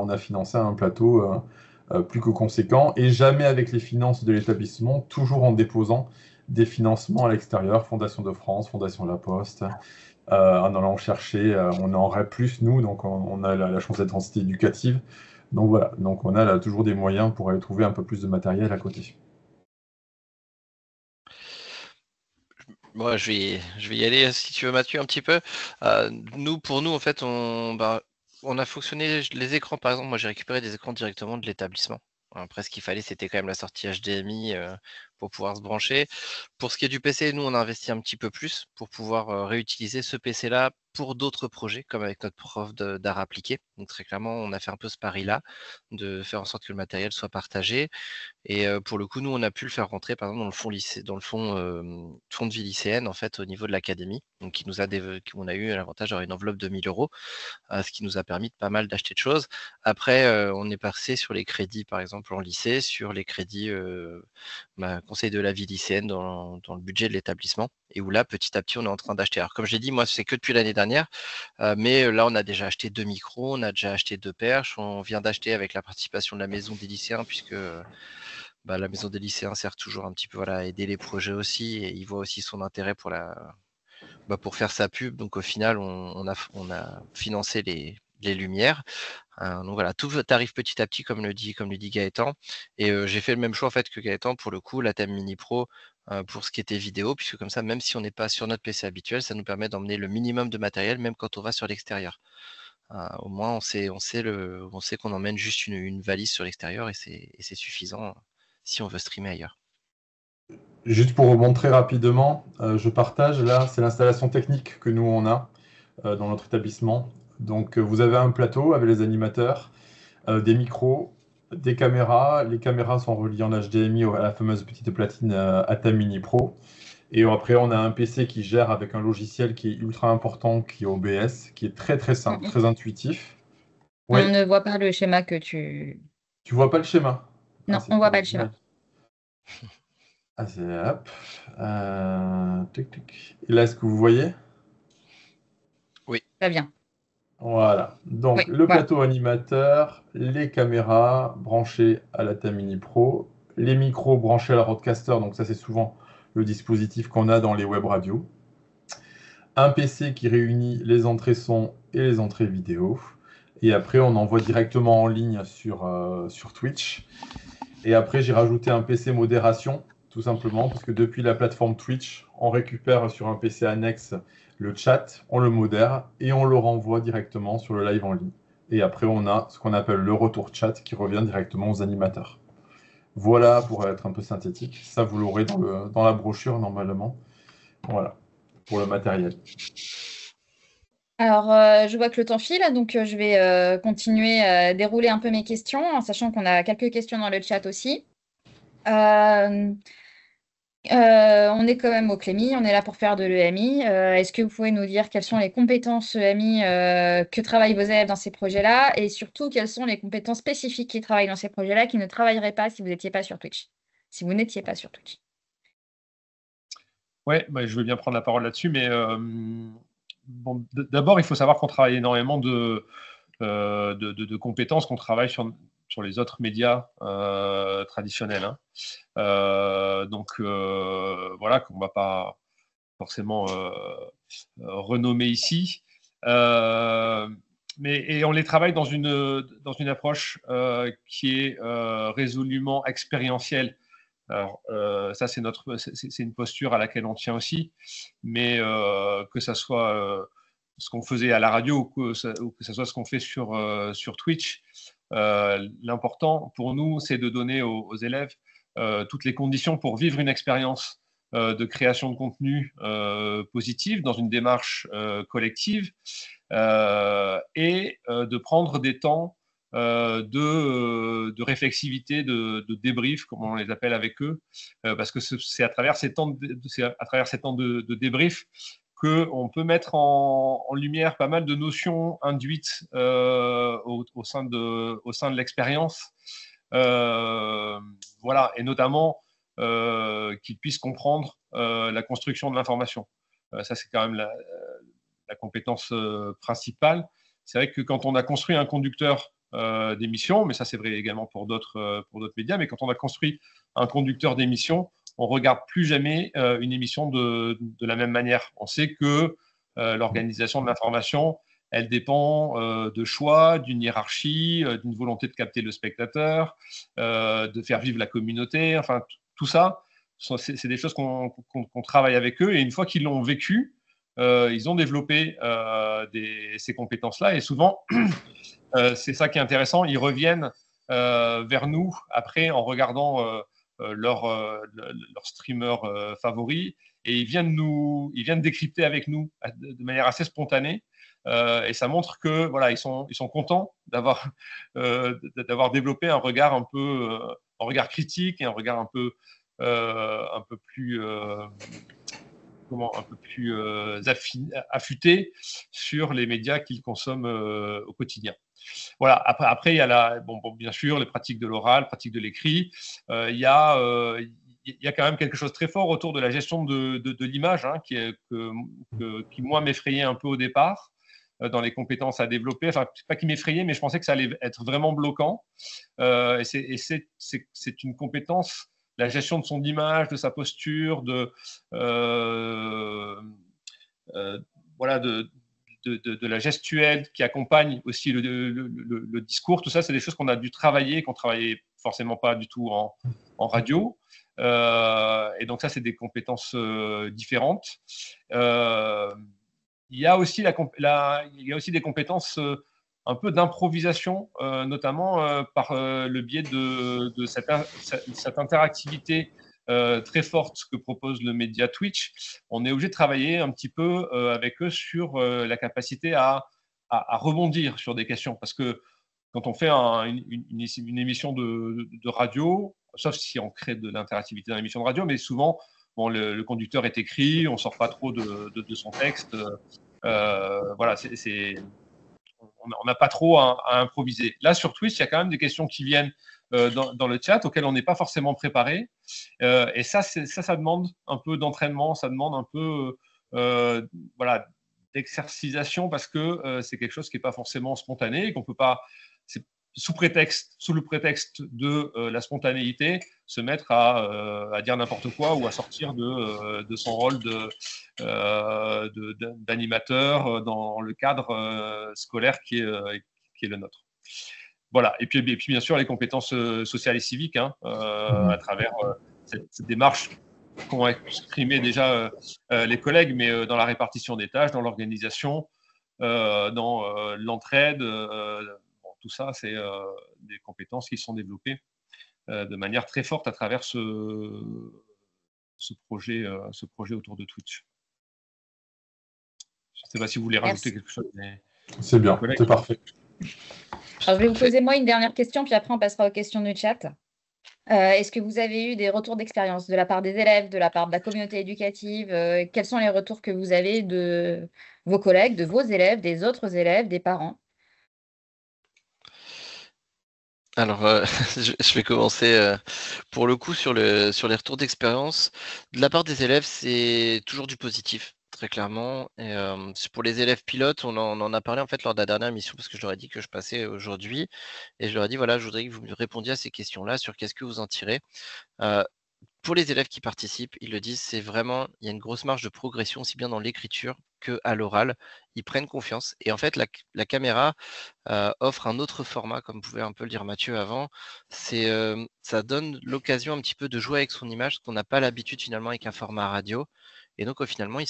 a financé un plateau plus que conséquent, et jamais avec les finances de l'établissement, toujours en déposant des financements à l'extérieur, Fondation de France, Fondation La Poste, en allant chercher, on est en REP+, nous, donc on a la chance d'être en cité éducative. Donc voilà, donc on a là toujours des moyens pour aller trouver un peu plus de matériel à côté. Moi, je vais y aller si tu veux, Mathieu, un petit peu. Pour nous, en fait, on a fonctionné les écrans, par exemple. Moi, j'ai récupéré des écrans directement de l'établissement. Après, ce qu'il fallait, c'était quand même la sortie HDMI pour pouvoir se brancher. Pour ce qui est du PC, nous, on a investi un petit peu plus pour pouvoir réutiliser ce PC-là pour d'autres projets, comme avec notre prof d'art appliqué. Donc, très clairement, on a fait un peu ce pari-là, de faire en sorte que le matériel soit partagé. Et pour le coup, nous, on a pu le faire rentrer, par exemple, dans le fond de vie lycéenne, en fait, au niveau de l'académie. Donc, on a eu l'avantage d'avoir une enveloppe de 1 000 €, ce qui nous a permis de pas mal d'acheter de choses. Après, on est passé sur les crédits, par exemple, en lycée, sur les crédits conseil de la vie lycéenne dans le budget de l'établissement, et où là, petit à petit, on est en train d'acheter. Alors, comme j'ai dit, moi, c'est que depuis l'année dernière, mais là, on a déjà acheté 2 micros, on a déjà acheté 2 perches, on vient d'acheter avec la participation de la maison des lycéens, puisque la maison des lycéens sert toujours un petit peu à aider les projets aussi, et il voit aussi son intérêt pour pour faire sa pub. Donc au final, on a financé les lumières. Donc voilà, tout arrive petit à petit, comme le dit Gaëtan. Et j'ai fait le même choix en fait que Gaëtan pour le coup, la Thème Mini Pro, pour ce qui était vidéo, puisque comme ça, même si on n'est pas sur notre PC habituel, ça nous permet d'emmener le minimum de matériel, même quand on va sur l'extérieur. Au moins, on sait qu'on emmène juste une valise sur l'extérieur, et c'est suffisant si on veut streamer ailleurs. Juste pour vous montrer rapidement, je partage là, c'est l'installation technique que nous on a dans notre établissement. Donc vous avez un plateau avec les animateurs, des micros, des caméras. Les caméras sont reliées en HDMI à la fameuse petite platine Atem Mini Pro. Et après, on a un PC qui gère avec un logiciel qui est ultra important, qui est OBS, qui est très simple, très intuitif. On ne voit pas le schéma que tu... Tu vois pas le schéma? Non, on voit pas le schéma. Ah, c'est hop. Et là, est-ce que vous voyez? Oui. Très bien. Voilà. Donc, Oui, le voilà. plateau animateur, les caméras branchées à la Thème Mini Pro, les micros branchés à la Rodecaster. Donc, ça, c'est souvent le dispositif qu'on a dans les web radios. Un PC qui réunit les entrées son et les entrées vidéo. Et après, on envoie directement en ligne sur Twitch. Et après, j'ai rajouté un PC modération, tout simplement, parce que depuis la plateforme Twitch, on récupère sur un PC annexe le chat, on le modère et on le renvoie directement sur le live en ligne. Et après, on a ce qu'on appelle le retour chat qui revient directement aux animateurs. Voilà, pour être un peu synthétique. Ça, vous l'aurez dans la brochure, normalement. Voilà, pour le matériel. Alors, je vois que le temps file, donc je vais continuer à dérouler un peu mes questions, en sachant qu'on a quelques questions dans le chat aussi. On est quand même au Clémy, on est là pour faire de l'EMI. Est-ce que vous pouvez nous dire quelles sont les compétences EMI que travaillent vos élèves dans ces projets-là, et surtout quelles sont les compétences spécifiques qui travaillent dans ces projets-là qui ne travailleraient pas si vous n'étiez pas sur Twitch? Si vous n'étiez pas sur Twitch. Ouais, je veux bien prendre la parole là-dessus, mais bon, d'abord, il faut savoir qu'on travaille énormément de compétences qu'on travaille sur les autres médias traditionnels. Donc, voilà, qu'on ne va pas forcément renommer ici. Et on les travaille dans une approche qui est résolument expérientielle. Alors, ça, c'est une posture à laquelle on tient aussi, mais que ça soit ce qu'on faisait à la radio ou que ce soit ce qu'on fait sur Twitch. L'important pour nous, c'est de donner aux élèves toutes les conditions pour vivre une expérience de création de contenu positive dans une démarche collective et de prendre des temps de réflexivité, de débrief, comme on les appelle avec eux, parce que c'est à travers ces temps de débrief qu'on peut mettre en lumière pas mal de notions induites au sein de l'expérience. Voilà, et notamment qu'ils puissent comprendre la construction de l'information. Ça, c'est quand même la compétence principale. C'est vrai que quand on a construit un conducteur d'émission, mais ça c'est vrai également pour d'autres médias, mais quand on a construit un conducteur d'émission, on ne regarde plus jamais une émission de la même manière. On sait que l'organisation de l'information, elle dépend de choix, d'une hiérarchie, d'une volonté de capter le spectateur, de faire vivre la communauté. Enfin, tout ça, c'est des choses qu'on travaille avec eux. Et une fois qu'ils l'ont vécu, ils ont développé ces compétences-là. Et souvent, c'est ça qui est intéressant, ils reviennent vers nous après en regardant leur streamer favori et ils viennent décrypter avec nous de manière assez spontanée. Et ça montre que voilà, ils sont contents d'avoir développé un regard un regard critique et un regard un peu plus affûté sur les médias qu'ils consomment au quotidien. Voilà. Après, il y a bien sûr les pratiques de l'oral, pratiques de l'écrit. Il y a quand même quelque chose de très fort autour de la gestion de l'image, hein, qui moi m'effrayait un peu au départ dans les compétences à développer. Enfin, c'est pas qui m'effrayait, mais je pensais que ça allait être vraiment bloquant. Et c'est une compétence, la gestion de son image, de sa posture, voilà, de la gestuelle qui accompagne aussi le discours. Tout ça, c'est des choses qu'on a dû travailler, qu'on ne travaillait forcément pas du tout en radio. Et donc ça, c'est des compétences différentes. Il y a aussi des compétences un peu d'improvisation, notamment par le biais de cette interactivité très forte que propose le média Twitch. On est obligé de travailler un petit peu avec eux sur la capacité à rebondir sur des questions. Parce que quand on fait une émission de radio, sauf si on crée de l'interactivité dans l'émission de radio, mais souvent, bon, le conducteur est écrit, on ne sort pas trop de son texte. Voilà, on n'a pas trop à improviser. Là, sur Twitch, il y a quand même des questions qui viennent dans le chat auxquelles on n'est pas forcément préparé. Et ça demande un peu d'entraînement, ça demande un peu voilà, d'exercisation parce que c'est quelque chose qui n'est pas forcément spontané et qu'on ne peut pas, sous le prétexte de la spontanéité, se mettre à dire n'importe quoi ou à sortir de son rôle d'animateur dans le cadre scolaire qui est le nôtre. Voilà. Et puis bien sûr, les compétences sociales et civiques, hein, à travers cette démarche qu'ont exprimé déjà les collègues, mais dans la répartition des tâches, dans l'organisation, dans l'entraide. Tout ça, c'est des compétences qui sont développées de manière très forte à travers ce projet autour de Twitch. Je ne sais pas si vous voulez rajouter quelque chose. C'est bien, c'est parfait. Alors, je vais vous poser moi une dernière question, puis après on passera aux questions du chat. Est-ce que vous avez eu des retours d'expérience de la part des élèves, de la part de la communauté éducative? Quels sont les retours que vous avez de vos collègues, de vos élèves, des autres élèves, des parents? Alors, je vais commencer pour le coup sur les retours d'expérience. De la part des élèves, c'est toujours du positif, très clairement. Et pour les élèves pilotes, on en a parlé en fait lors de la dernière émission parce que je leur ai dit que je passais aujourd'hui et je leur ai dit voilà, je voudrais que vous me répondiez à ces questions-là sur qu'est-ce que vous en tirez. Pour les élèves qui participent, ils le disent, c'est vraiment, il y a une grosse marge de progression aussi bien dans l'écriture qu'à l'oral. Ils prennent confiance. Et en fait, la caméra offre un autre format, comme pouvait un peu le dire Mathieu avant. Ça donne l'occasion un petit peu de jouer avec son image, ce qu'on n'a pas l'habitude finalement avec un format radio. Et donc, finalement,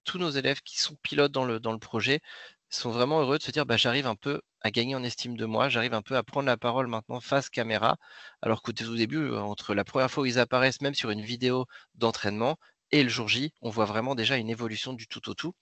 tous nos élèves qui sont pilotes dans le projet sont vraiment heureux de se dire j'arrive un peu à gagner en estime de moi, j'arrive un peu à prendre la parole maintenant face caméra, alors qu'au tout début, entre la première fois où ils apparaissent, même sur une vidéo d'entraînement, et le jour J, on voit vraiment déjà une évolution du tout au tout.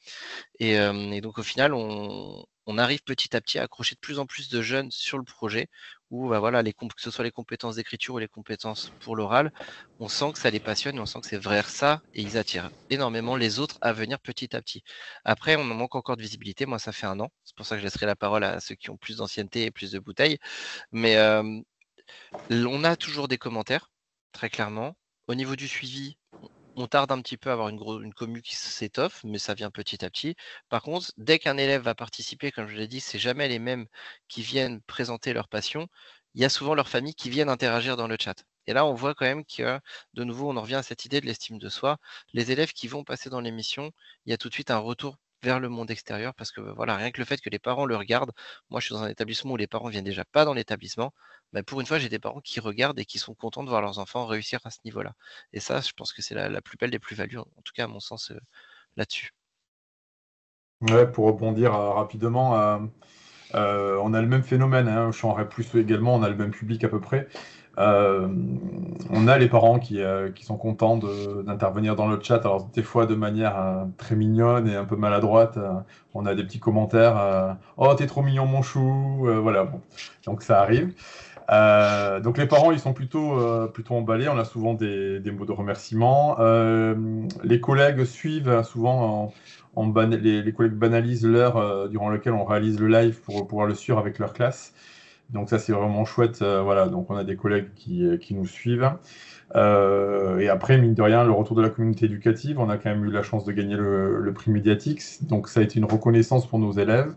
Et donc au final, on arrive petit à petit à accrocher de plus en plus de jeunes sur le projet, où voilà, que ce soit les compétences d'écriture ou les compétences pour l'oral, on sent que ça les passionne, et on sent que c'est vers ça, et ils attirent énormément les autres à venir petit à petit. Après, on en manque encore de visibilité. Moi, ça fait 1 an. C'est pour ça que je laisserai la parole à ceux qui ont plus d'ancienneté et plus de bouteilles. Mais on a toujours des commentaires, très clairement. Au niveau du suivi, on tarde un petit peu à avoir une commu qui s'étoffe, mais ça vient petit à petit. Par contre, dès qu'un élève va participer, comme je l'ai dit, c'est jamais les mêmes qui viennent présenter leur passion. Il y a souvent leurs familles qui viennent interagir dans le chat. Et là, on voit quand même que, de nouveau, on en revient à cette idée de l'estime de soi. Les élèves qui vont passer dans l'émission, il y a tout de suite un retour vers le monde extérieur, parce que voilà, rien que le fait que les parents le regardent, moi je suis dans un établissement où les parents viennent déjà pas dans l'établissement, pour une fois j'ai des parents qui regardent et qui sont contents de voir leurs enfants réussir à ce niveau-là. Et ça, je pense que c'est la plus belle des plus-values, en tout cas à mon sens, là-dessus. Ouais, pour rebondir rapidement, on a le même phénomène, hein, chez REP+, également, on a le même public à peu près. On a les parents qui sont contents d'intervenir dans le chat, alors des fois de manière très mignonne et un peu maladroite. On a des petits commentaires, oh t'es trop mignon mon chou, voilà, bon. Donc ça arrive. Donc les parents ils sont plutôt emballés, on a souvent des mots de remerciement. Les collègues suivent souvent, les collègues banalisent l'heure durant laquelle on réalise le live pour pouvoir le suivre avec leur classe. Donc ça c'est vraiment chouette, voilà, donc on a des collègues qui nous suivent. Et après, mine de rien, le retour de la communauté éducative, on a quand même eu la chance de gagner le prix Mediatix, donc ça a été une reconnaissance pour nos élèves.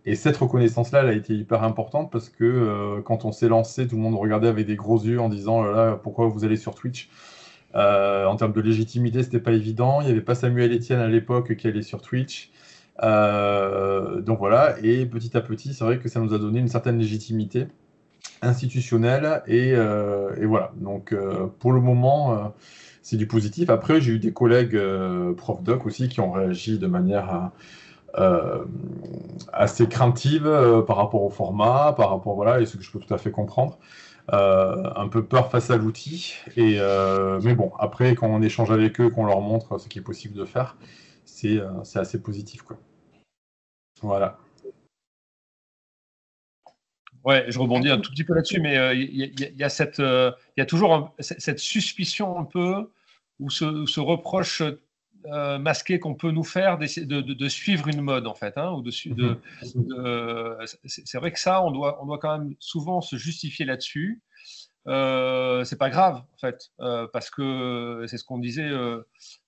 Et cette reconnaissance-là, elle a été hyper importante parce que quand on s'est lancé, tout le monde regardait avec des gros yeux en disant là, pourquoi vous allez sur Twitch? En termes de légitimité, c'était pas évident. Il n'y avait pas Samuel Etienne à l'époque qui allait sur Twitch. Donc voilà, et petit à petit, c'est vrai que ça nous a donné une certaine légitimité institutionnelle et voilà. Donc pour le moment, c'est du positif. Après, j'ai eu des collègues prof doc aussi qui ont réagi de manière assez craintive par rapport au format, par rapport voilà, et ce que je peux tout à fait comprendre. Un peu peur face à l'outil, mais bon, après quand on échange avec eux, qu'on leur montre ce qui est possible de faire, c'est assez positif, quoi. Voilà. Ouais, je rebondis un tout petit peu là-dessus, mais il y a toujours cette suspicion un peu, ou ce reproche masqué qu'on peut nous faire de suivre une mode, en fait. Hein, c'est vrai que ça, on doit quand même souvent se justifier là-dessus. C'est pas grave, en fait, parce que c'est ce qu'on disait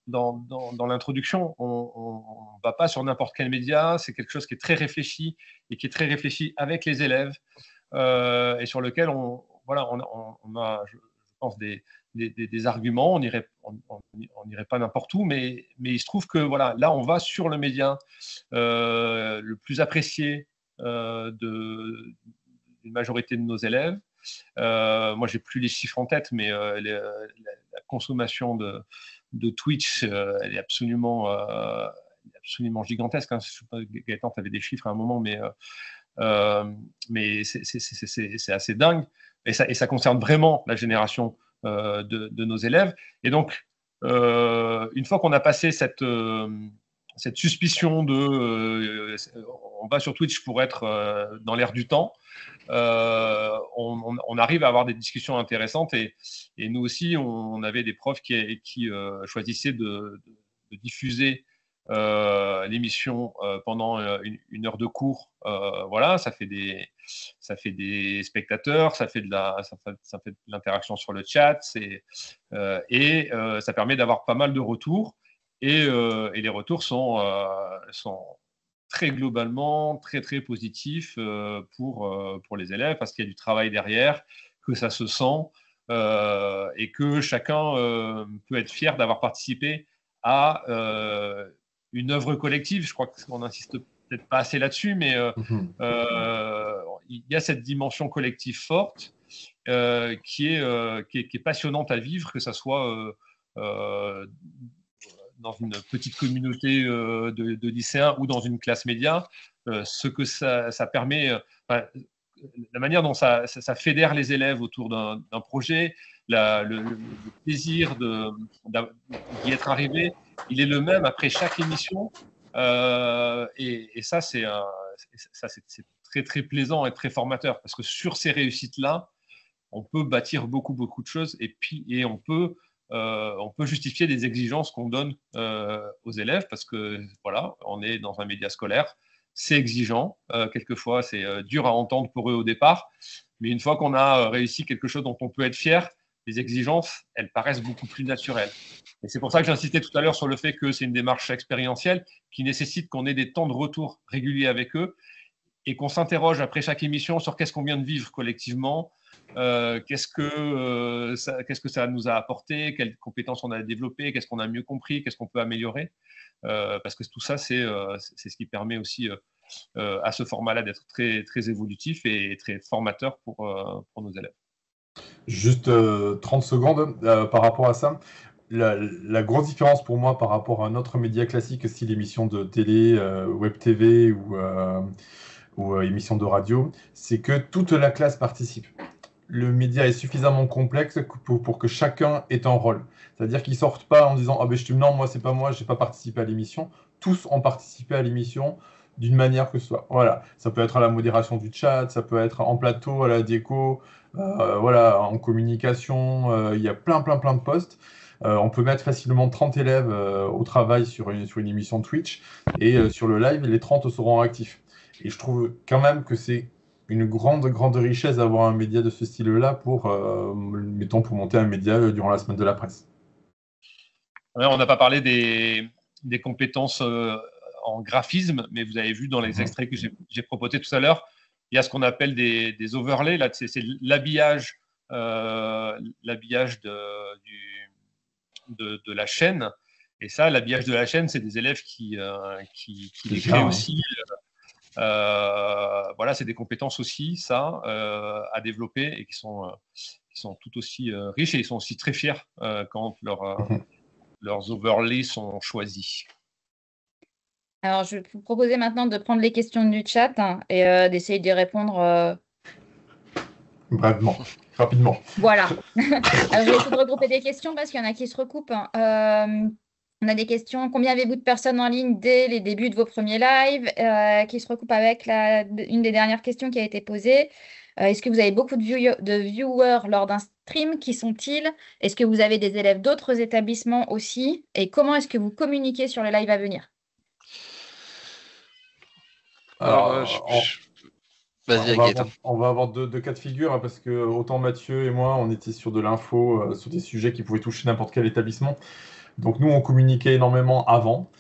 dans l'introduction. On va pas sur n'importe quel média, c'est quelque chose qui est très réfléchi et qui est très réfléchi avec les élèves et sur lequel on a, je pense, des arguments. On n'irait pas n'importe où, mais il se trouve que voilà, là, on va sur le média le plus apprécié d'une majorité de nos élèves. Moi, j'ai plus les chiffres en tête, mais la consommation de Twitch, elle est absolument gigantesque. Hein. Je sais pas, Gaëtan, tu avais des chiffres à un moment, mais c'est assez dingue. Et ça concerne vraiment la génération de nos élèves. Et donc, une fois qu'on a passé cette suspicion on va sur Twitch pour être dans l'air du temps, on arrive à avoir des discussions intéressantes et nous aussi on avait des profs qui choisissaient de diffuser l'émission pendant une heure de cours. Voilà, ça fait des spectateurs, ça fait de l'interaction sur le chat, et ça permet d'avoir pas mal de retours, et les retours sont très globalement très très positifs pour les élèves, parce qu'il y a du travail derrière, que ça se sent, et que chacun peut être fier d'avoir participé à une œuvre collective. Je crois qu'on n'insiste peut-être pas assez là-dessus, mais il y a cette dimension collective forte qui est passionnante à vivre, que ça soit une petite communauté de lycéens ou dans une classe média, ce que ça permet, la manière dont ça fédère les élèves autour d'un projet, le plaisir d'y être arrivé, il est le même après chaque émission. Et ça, c'est très, très plaisant et très formateur parce que sur ces réussites-là, on peut bâtir beaucoup de choses et on peut justifier des exigences qu'on donne aux élèves parce que voilà, on est dans un média scolaire, c'est exigeant, quelquefois c'est dur à entendre pour eux au départ, mais une fois qu'on a réussi quelque chose dont on peut être fier, les exigences, elles paraissent beaucoup plus naturelles. Et c'est pour ça que j'insistais tout à l'heure sur le fait que c'est une démarche expérientielle qui nécessite qu'on ait des temps de retour réguliers avec eux et qu'on s'interroge après chaque émission sur qu'est-ce qu'on vient de vivre collectivement, qu'est-ce que ça nous a apporté, quelles compétences on a développées, qu'est-ce qu'on a mieux compris, qu'est-ce qu'on peut améliorer. Parce que tout ça, c'est ce qui permet aussi à ce format-là d'être très, très évolutif et très formateur pour nos élèves. Juste 30 secondes par rapport à ça. La grosse différence pour moi par rapport à un autre média classique, style émission de télé, web TV ou émission de radio, c'est que toute la classe participe. Le média est suffisamment complexe pour que chacun ait un rôle. C'est-à-dire qu'ils ne sortent pas en disant « Ah ben non, moi c'est pas moi, je n'ai pas participé à l'émission ». Tous ont participé à l'émission d'une manière que ce soit. Voilà, ça peut être à la modération du chat, ça peut être en plateau, à la déco, voilà, en communication, il y a plein de postes. On peut mettre facilement 30 élèves au travail sur une émission Twitch et sur le live, les 30 seront actifs. Et je trouve quand même que c'est une grande richesse d'avoir un média de ce style-là pour monter un média durant la semaine de la presse. Ouais, on n'a pas parlé des compétences en graphisme, mais vous avez vu dans les extraits que j'ai proposés tout à l'heure, il y a ce qu'on appelle des overlays. Là, c'est l'habillage de la chaîne. Et ça, l'habillage de la chaîne, c'est des élèves qui les créent aussi. Voilà, c'est des compétences aussi, ça, à développer et qui sont tout aussi riches et ils sont aussi très fiers quand leurs overlays sont choisis. Alors, je vais vous proposer maintenant de prendre les questions du chat et d'essayer d'y répondre. Brièvement, rapidement. Voilà. Alors, je vais essayer de regrouper des questions parce qu'il y en a qui se recoupent. On a des questions. Combien avez-vous de personnes en ligne dès les débuts de vos premiers lives qui se recoupent avec une des dernières questions qui a été posée. Est-ce que vous avez beaucoup de viewers lors d'un stream? Qui sont-ils? Est-ce que vous avez des élèves d'autres établissements aussi? Et comment est-ce que vous communiquez sur les lives à venir? Alors, vas-y, on va avoir deux cas de figure hein, parce que autant Mathieu et moi, on était sur de l'info, sur des sujets qui pouvaient toucher n'importe quel établissement. Donc nous, on communiquait énormément avant.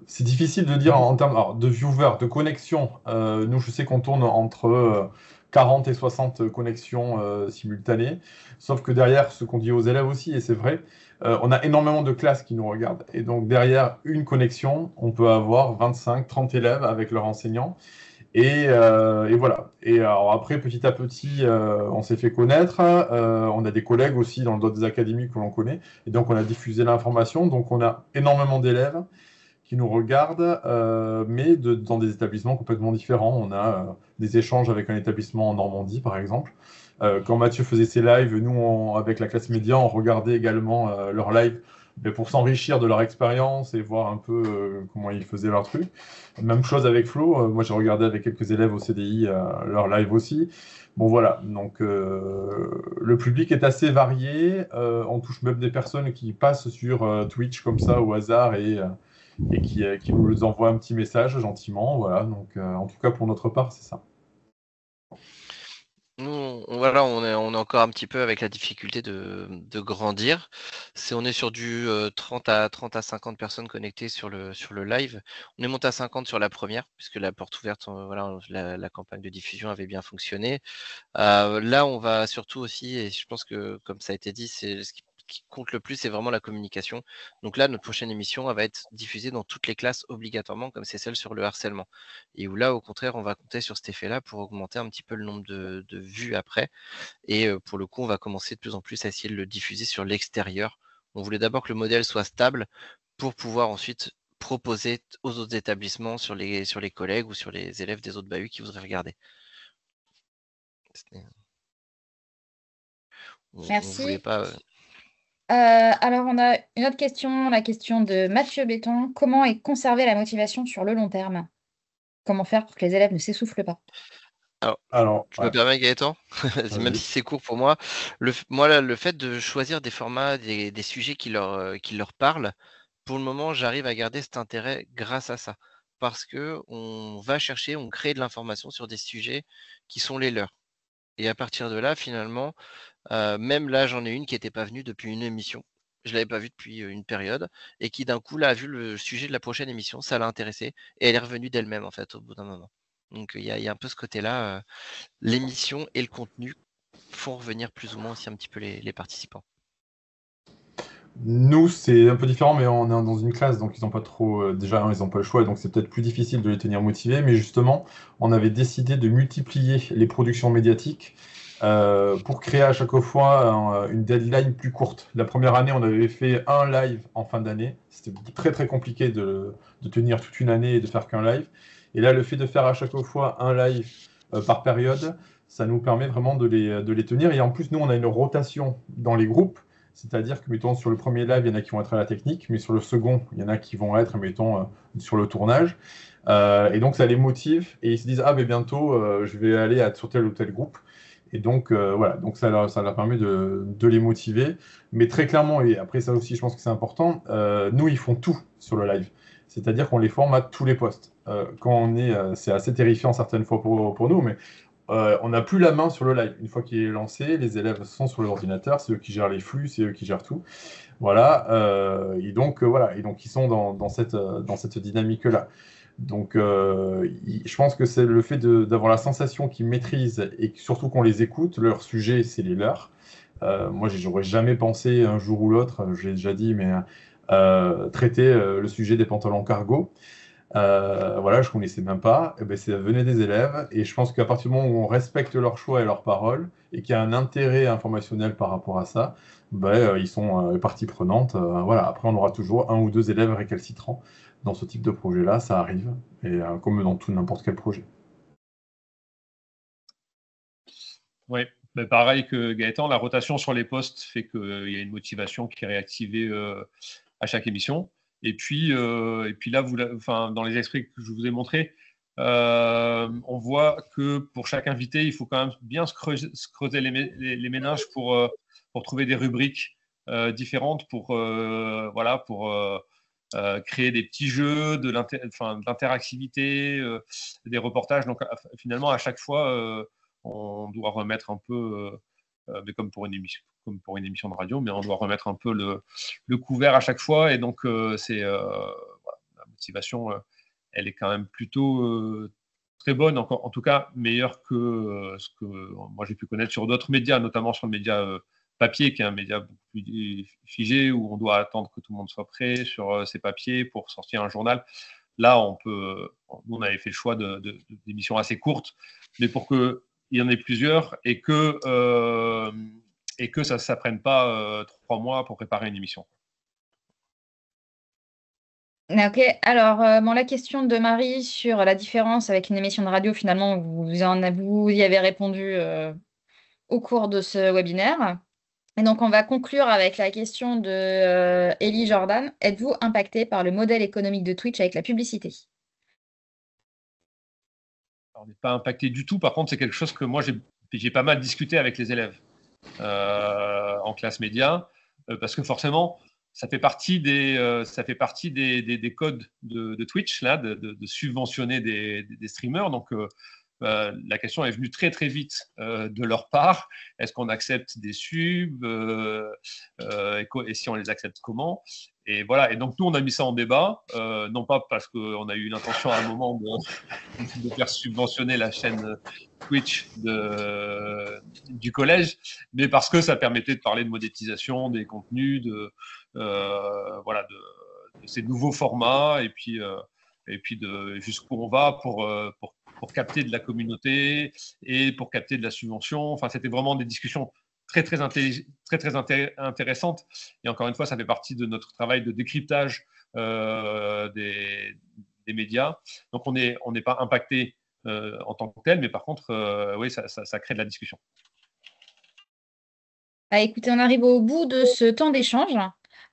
C'est difficile de dire en termes de viewers, de connexions. Nous, je sais qu'on tourne entre 40 et 60 connexions simultanées. Sauf que derrière, ce qu'on dit aux élèves aussi, et c'est vrai, on a énormément de classes qui nous regardent. Et donc derrière une connexion, on peut avoir 25, 30 élèves avec leurs enseignants. Et voilà. Et alors après, petit à petit, on s'est fait connaître. On a des collègues aussi dans d'autres académies que l'on connaît. Et donc, on a diffusé l'information. Donc, on a énormément d'élèves qui nous regardent, mais dans des établissements complètement différents. On a des échanges avec un établissement en Normandie, par exemple. Quand Mathieu faisait ses lives, nous, avec la classe média, on regardait également leurs lives pour s'enrichir de leur expérience et voir un peu comment ils faisaient leur truc. Même chose avec Flo, moi j'ai regardé avec quelques élèves au CDI leur live aussi. Bon voilà, donc le public est assez varié, on touche même des personnes qui passent sur Twitch comme ça au hasard et qui nous envoient un petit message gentiment, voilà, donc en tout cas pour notre part c'est ça. Nous, voilà, on est encore un petit peu avec la difficulté de grandir. On est sur du 30 à 50 personnes connectées sur le live. On est monté à 50 sur la première, puisque la porte ouverte, voilà, la campagne de diffusion avait bien fonctionné. Là, on va surtout aussi, et je pense que comme ça a été dit, c'est ce qui compte le plus, c'est vraiment la communication. Donc là, notre prochaine émission, elle va être diffusée dans toutes les classes obligatoirement, comme c'est celle sur le harcèlement. Et où là, au contraire, on va compter sur cet effet-là pour augmenter un petit peu le nombre de vues après. Et pour le coup, on va commencer de plus en plus à essayer de le diffuser sur l'extérieur On voulait d'abord que le modèle soit stable pour pouvoir ensuite proposer aux autres établissements sur les collègues ou sur les élèves des autres bahuts qui voudraient regarder. On Merci. voulait pas. Alors, on a une autre question, la question de Mathieu Béton. Comment est conserver la motivation sur le long terme? Comment faire pour que les élèves ne s'essoufflent pas? Alors, je me ouais. permets, Gaëtan, même Vas-y. si c'est court pour moi, le fait de choisir des formats, des sujets qui leur parlent, pour le moment, j'arrive à garder cet intérêt grâce à ça. Parce que on va chercher, on crée de l'information sur des sujets qui sont les leurs. Et à partir de là, finalement, même là, j'en ai une qui n'était pas venue depuis une émission. Je ne l'avais pas vue depuis une période. Et qui, d'un coup, là, a vu le sujet de la prochaine émission. Ça l'a intéressée. Et elle est revenue d'elle-même, en fait, au bout d'un moment. Donc, il y a un peu ce côté-là. L'émission et le contenu font revenir plus ou moins aussi un petit peu les participants. Nous, c'est un peu différent, mais on est dans une classe, donc ils n'ont pas trop. Déjà, ils n'ont pas le choix, donc c'est peut-être plus difficile de les tenir motivés. Mais justement, on avait décidé de multiplier les productions médiatiques pour créer à chaque fois une deadline plus courte. La première année, on avait fait un live en fin d'année. C'était très très compliqué de tenir toute une année et de faire qu'un live. Et là, le fait de faire à chaque fois un live par période, ça nous permet vraiment de les tenir. Et en plus, nous, on a une rotation dans les groupes. C'est-à-dire que, mettons, sur le premier live, il y en a qui vont être à la technique, mais sur le second, il y en a qui vont être, mettons, sur le tournage. Et donc, ça les motive et ils se disent, ah, mais bientôt, je vais aller sur tel ou tel groupe. Et donc, voilà, donc ça leur permet de les motiver. Mais très clairement, et après ça aussi, je pense que c'est important, nous, ils font tout sur le live. C'est-à-dire qu'on les forme à tous les postes. C'est assez terrifiant certaines fois pour nous, mais on n'a plus la main sur le live. Une fois qu'il est lancé, les élèves sont sur l'ordinateur, c'est eux qui gèrent les flux, c'est eux qui gèrent tout. Voilà. Et donc, ils sont dans cette dynamique-là. Donc, je pense que c'est le fait d'avoir la sensation qu'ils maîtrisent et surtout qu'on les écoute. Leur sujet, c'est les leurs. Moi, j'aurais jamais pensé un jour ou l'autre, je l'ai déjà dit, mais traiter le sujet des pantalons cargo. Voilà, je connaissais même pas. Et ben, ça venait des élèves. Et je pense qu'à partir du moment où on respecte leurs choix et leurs paroles, et qu'il y a un intérêt informationnel par rapport à ça, ben, ils sont partie prenante. Voilà. Après, on aura toujours un ou deux élèves récalcitrants dans ce type de projet-là. Ça arrive. Et comme dans tout n'importe quel projet. Oui, ben pareil que Gaëtan, la rotation sur les postes fait qu'il y a une motivation qui est réactivée à chaque émission. Et puis là, dans les extraits que je vous ai montrés, on voit que pour chaque invité, il faut quand même bien se creuser les méninges pour trouver des rubriques différentes, pour créer des petits jeux, de l'interactivité, des reportages. Donc finalement, à chaque fois, on doit remettre un peu, mais comme pour une émission de radio, mais on doit remettre un peu le couvert à chaque fois. Et donc, la motivation, elle est quand même plutôt très bonne, en tout cas meilleure que ce que moi j'ai pu connaître sur d'autres médias, notamment sur le média papier, qui est un média beaucoup plus figé, où on doit attendre que tout le monde soit prêt sur ses papiers pour sortir un journal. Là, nous, on avait fait le choix d'émissions assez courtes, mais pour qu'il y en ait plusieurs et que ça ne prenne pas 3 mois pour préparer une émission. Ok, alors la question de Marie sur la différence avec une émission de radio, finalement, vous y avez répondu au cours de ce webinaire. Et donc, on va conclure avec la question de Ellie Jordan. Êtes-vous impacté par le modèle économique de Twitch avec la publicité? On n'est pas impacté du tout. Par contre, c'est quelque chose que moi, j'ai pas mal discuté avec les élèves en classe média, parce que forcément, ça fait partie des codes de Twitch, là, de subventionner des streamers. Donc, la question est venue très très vite de leur part. Est-ce qu'on accepte des subs et si on les accepte, comment? Et voilà. Et donc nous, on a mis ça en débat, non pas parce qu'on a eu une intention à un moment de faire subventionner la chaîne Twitch du collège, mais parce que ça permettait de parler de monétisation des contenus, de ces nouveaux formats, et puis de jusqu'où on va pour capter de la communauté et pour capter de la subvention. Enfin, c'était vraiment des discussions intéressante. Et encore une fois, ça fait partie de notre travail de décryptage des médias. Donc, on n'est pas impacté en tant que tel, mais par contre, oui, ça crée de la discussion. Écoutez, on arrive au bout de ce temps d'échange.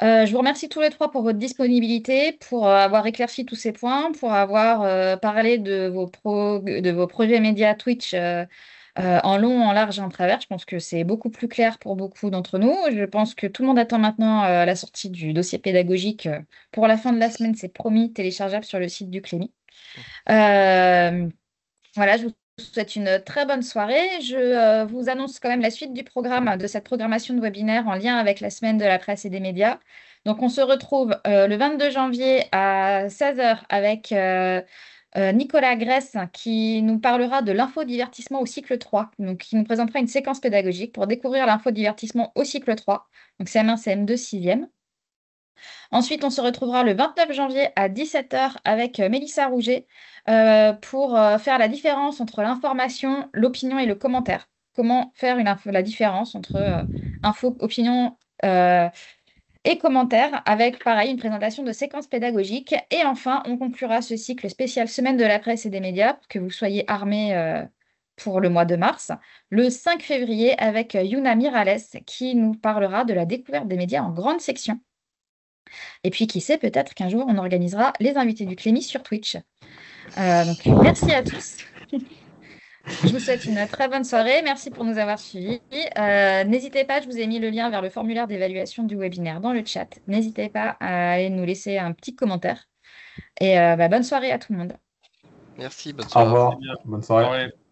Je vous remercie tous les trois pour votre disponibilité, pour avoir éclairci tous ces points, pour avoir parlé de vos projets médias Twitch en long, en large et en travers. Je pense que c'est beaucoup plus clair pour beaucoup d'entre nous. Je pense que tout le monde attend maintenant la sortie du dossier pédagogique pour la fin de la semaine. C'est promis, téléchargeable sur le site du Clémy. Voilà, je vous souhaite une très bonne soirée. Je vous annonce quand même la suite du programme de cette programmation de webinaire en lien avec la semaine de la presse et des médias. Donc, on se retrouve le 22 janvier à 16h avec Nicolas Grèce qui nous parlera de l'infodivertissement au cycle 3, donc qui nous présentera une séquence pédagogique pour découvrir l'infodivertissement au cycle 3, donc CM1, CM2, 6e. Ensuite, on se retrouvera le 29 janvier à 17h avec Mélissa Rouget pour faire la différence entre l'information, l'opinion et le commentaire. Comment faire la différence entre info, opinion et commentaire avec, pareil, une présentation de séquences pédagogiques. Et enfin, on conclura ce cycle spécial Semaine de la presse et des médias pour que vous soyez armés pour le mois de mars, le 5 février avec Yuna Mirales qui nous parlera de la découverte des médias en grande section. Et puis, qui sait, peut-être qu'un jour, on organisera les invités du Clémy sur Twitch. Donc, merci à tous. Je vous souhaite une très bonne soirée. Merci pour nous avoir suivis. N'hésitez pas, je vous ai mis le lien vers le formulaire d'évaluation du webinaire dans le chat. N'hésitez pas à aller nous laisser un petit commentaire. Et bonne soirée à tout le monde. Merci, bonne Au soirée. revoir. Bonne soirée.